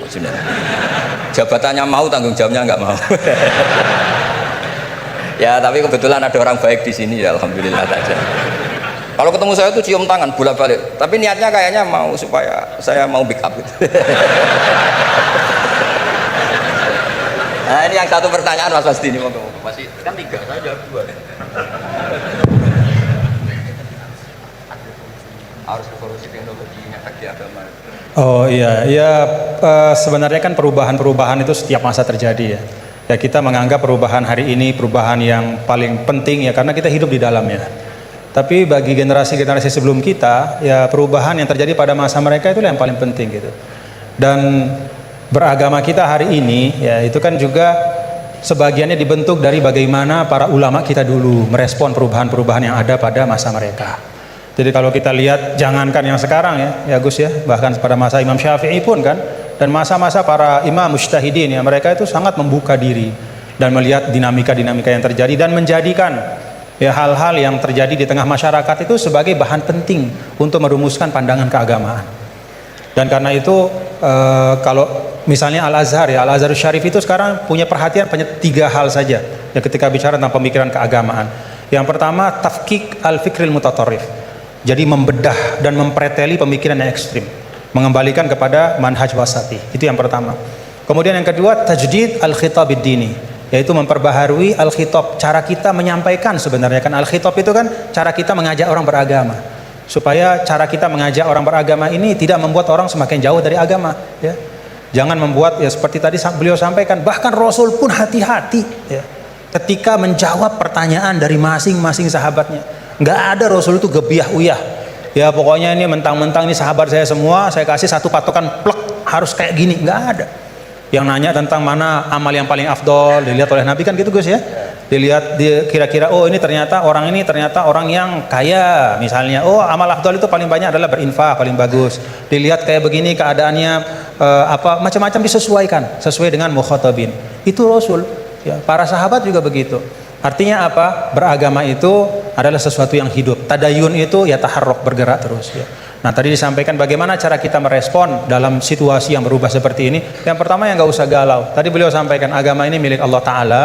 Pak Junaid. Jabatannya mau, tanggung jawabnya nggak mau. Ya tapi kebetulan ada orang baik di sini ya, alhamdulillah saja. Kalau ketemu saya itu cium tangan bolak-balik. Tapi niatnya kayaknya mau supaya saya mau pick up gitu. Nah ini yang satu pertanyaan Mas Pasti ini masih kan 3, saya jawab 2 deh. Harus korupsi teknologi nyetak di agama. Oh iya, sebenarnya kan perubahan-perubahan itu setiap masa terjadi ya. Ya kita menganggap perubahan hari ini perubahan yang paling penting ya karena kita hidup di dalamnya. Tapi bagi generasi-generasi sebelum kita ya perubahan yang terjadi pada masa mereka itu yang paling penting gitu. Dan beragama kita hari ini ya itu kan juga sebagiannya dibentuk dari bagaimana para ulama kita dulu merespon perubahan-perubahan yang ada pada masa mereka. Jadi kalau kita lihat, jangankan yang sekarang ya Gus ya, bahkan pada masa Imam Syafi'i pun kan, dan masa-masa para imam mujtahidin ya, mereka itu sangat membuka diri dan melihat dinamika-dinamika yang terjadi dan menjadikan ya hal-hal yang terjadi di tengah masyarakat itu sebagai bahan penting untuk merumuskan pandangan keagamaan. Dan karena itu kalau misalnya Al-Azhar ya, Al-Azhar Syarif itu sekarang punya perhatian pada 3 hal saja ya ketika bicara tentang pemikiran keagamaan. Yang pertama, tafkik al-fikril mutatarrif. Jadi membedah dan mempreteli pemikiran yang ekstrim, mengembalikan kepada manhaj wasati. Itu yang pertama. Kemudian yang kedua, tajdid al-khitabid dini, yaitu memperbaharui al-khitab, cara kita menyampaikan. Sebenarnya kan al-khitab itu kan cara kita mengajak orang beragama, supaya cara kita mengajak orang beragama ini tidak membuat orang semakin jauh dari agama ya. Jangan membuat ya seperti tadi beliau sampaikan, bahkan Rasul pun hati-hati ya, ketika menjawab pertanyaan dari masing-masing sahabatnya. Nggak ada Rasul itu gebiah uyah ya, pokoknya ini mentang-mentang ini sahabat saya semua, saya kasih satu patokan plek harus kayak gini. Nggak ada. Yang nanya tentang mana amal yang paling afdol dilihat oleh Nabi kan gitu Gus ya. Dilihat kira-kira oh ini ternyata orang yang kaya misalnya, oh amal afdol itu paling banyak adalah berinfak, paling bagus. Dilihat kayak begini keadaannya apa macam-macam disesuaikan sesuai dengan mukhatabin. Itu Rasul ya. Para sahabat juga begitu. Artinya apa? Beragama itu adalah sesuatu yang hidup. Tadayun itu ya taharruk, bergerak terus ya. Nah tadi disampaikan bagaimana cara kita merespon dalam situasi yang berubah seperti ini. Yang pertama yang nggak usah galau. Tadi beliau sampaikan agama ini milik Allah Ta'ala.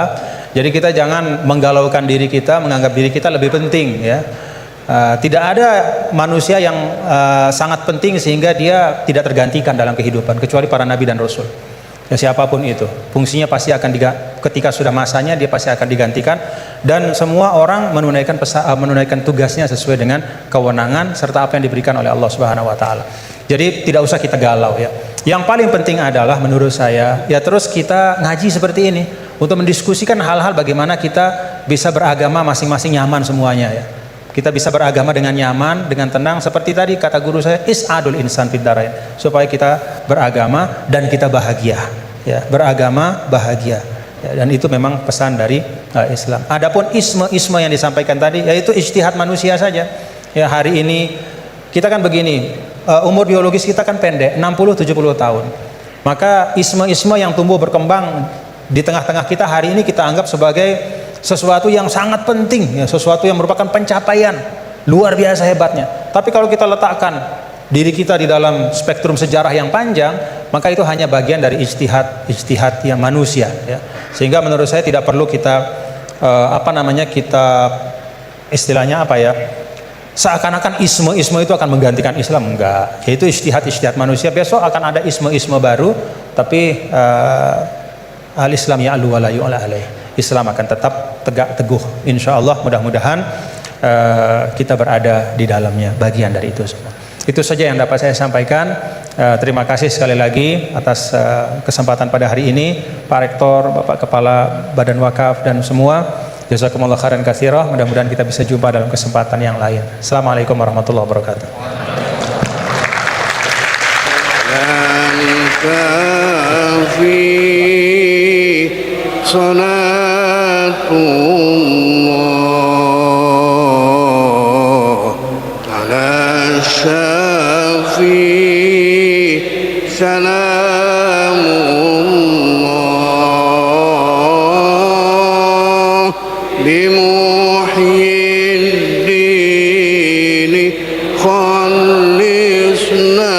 Jadi kita jangan menggalaukan diri kita, menganggap diri kita lebih penting ya. Tidak ada manusia yang sangat penting sehingga dia tidak tergantikan dalam kehidupan kecuali para nabi dan rasul. Ya siapapun itu, fungsinya pasti akan ketika sudah masanya dia pasti akan digantikan, dan semua orang menunaikan tugasnya sesuai dengan kewenangan serta apa yang diberikan oleh Allah Subhanahu wa taala. Jadi tidak usah kita galau ya. Yang paling penting adalah menurut saya ya terus kita ngaji seperti ini untuk mendiskusikan hal-hal bagaimana kita bisa beragama masing-masing nyaman semuanya ya. Kita bisa beragama dengan nyaman, dengan tenang, seperti tadi kata guru saya, is'adul insan fid darain, supaya kita beragama dan kita bahagia ya, beragama bahagia ya, dan itu memang pesan dari Islam. Adapun isme yang disampaikan tadi yaitu ijtihad manusia saja ya. Hari ini kita kan begini, umur biologis kita kan pendek, 60-70 tahun, maka isme yang tumbuh berkembang di tengah-tengah kita hari ini kita anggap sebagai sesuatu yang sangat penting ya, sesuatu yang merupakan pencapaian luar biasa hebatnya. Tapi kalau kita letakkan diri kita di dalam spektrum sejarah yang panjang, maka itu hanya bagian dari ijtihad yang manusia ya. Sehingga menurut saya tidak perlu kita kita istilahnya apa ya, seakan-akan isme itu akan menggantikan Islam. Enggak, yaitu ijtihad manusia. Besok akan ada isme baru, tapi al-Islam ya'lu wa la yu'la alaih. Islam akan tetap tegak teguh, insya Allah. Mudah-mudahan kita berada di dalamnya, bagian dari itu semua. Itu saja yang dapat saya sampaikan. Terima kasih sekali lagi atas kesempatan pada hari ini, Pak Rektor, Bapak Kepala Badan Wakaf dan semua. Jazakumullah khairan katsira. Mudah-mudahan kita bisa jumpa dalam kesempatan yang lain. Assalamualaikum warahmatullahi wabarakatuh. Salatullah ala syafi salamullah bimuhyiddin khalisna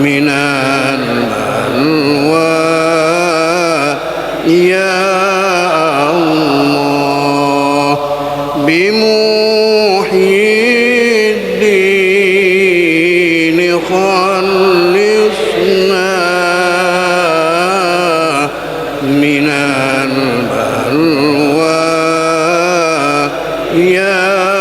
minal balwa ya Allah bimuhyiddin khalisna minal balwa ya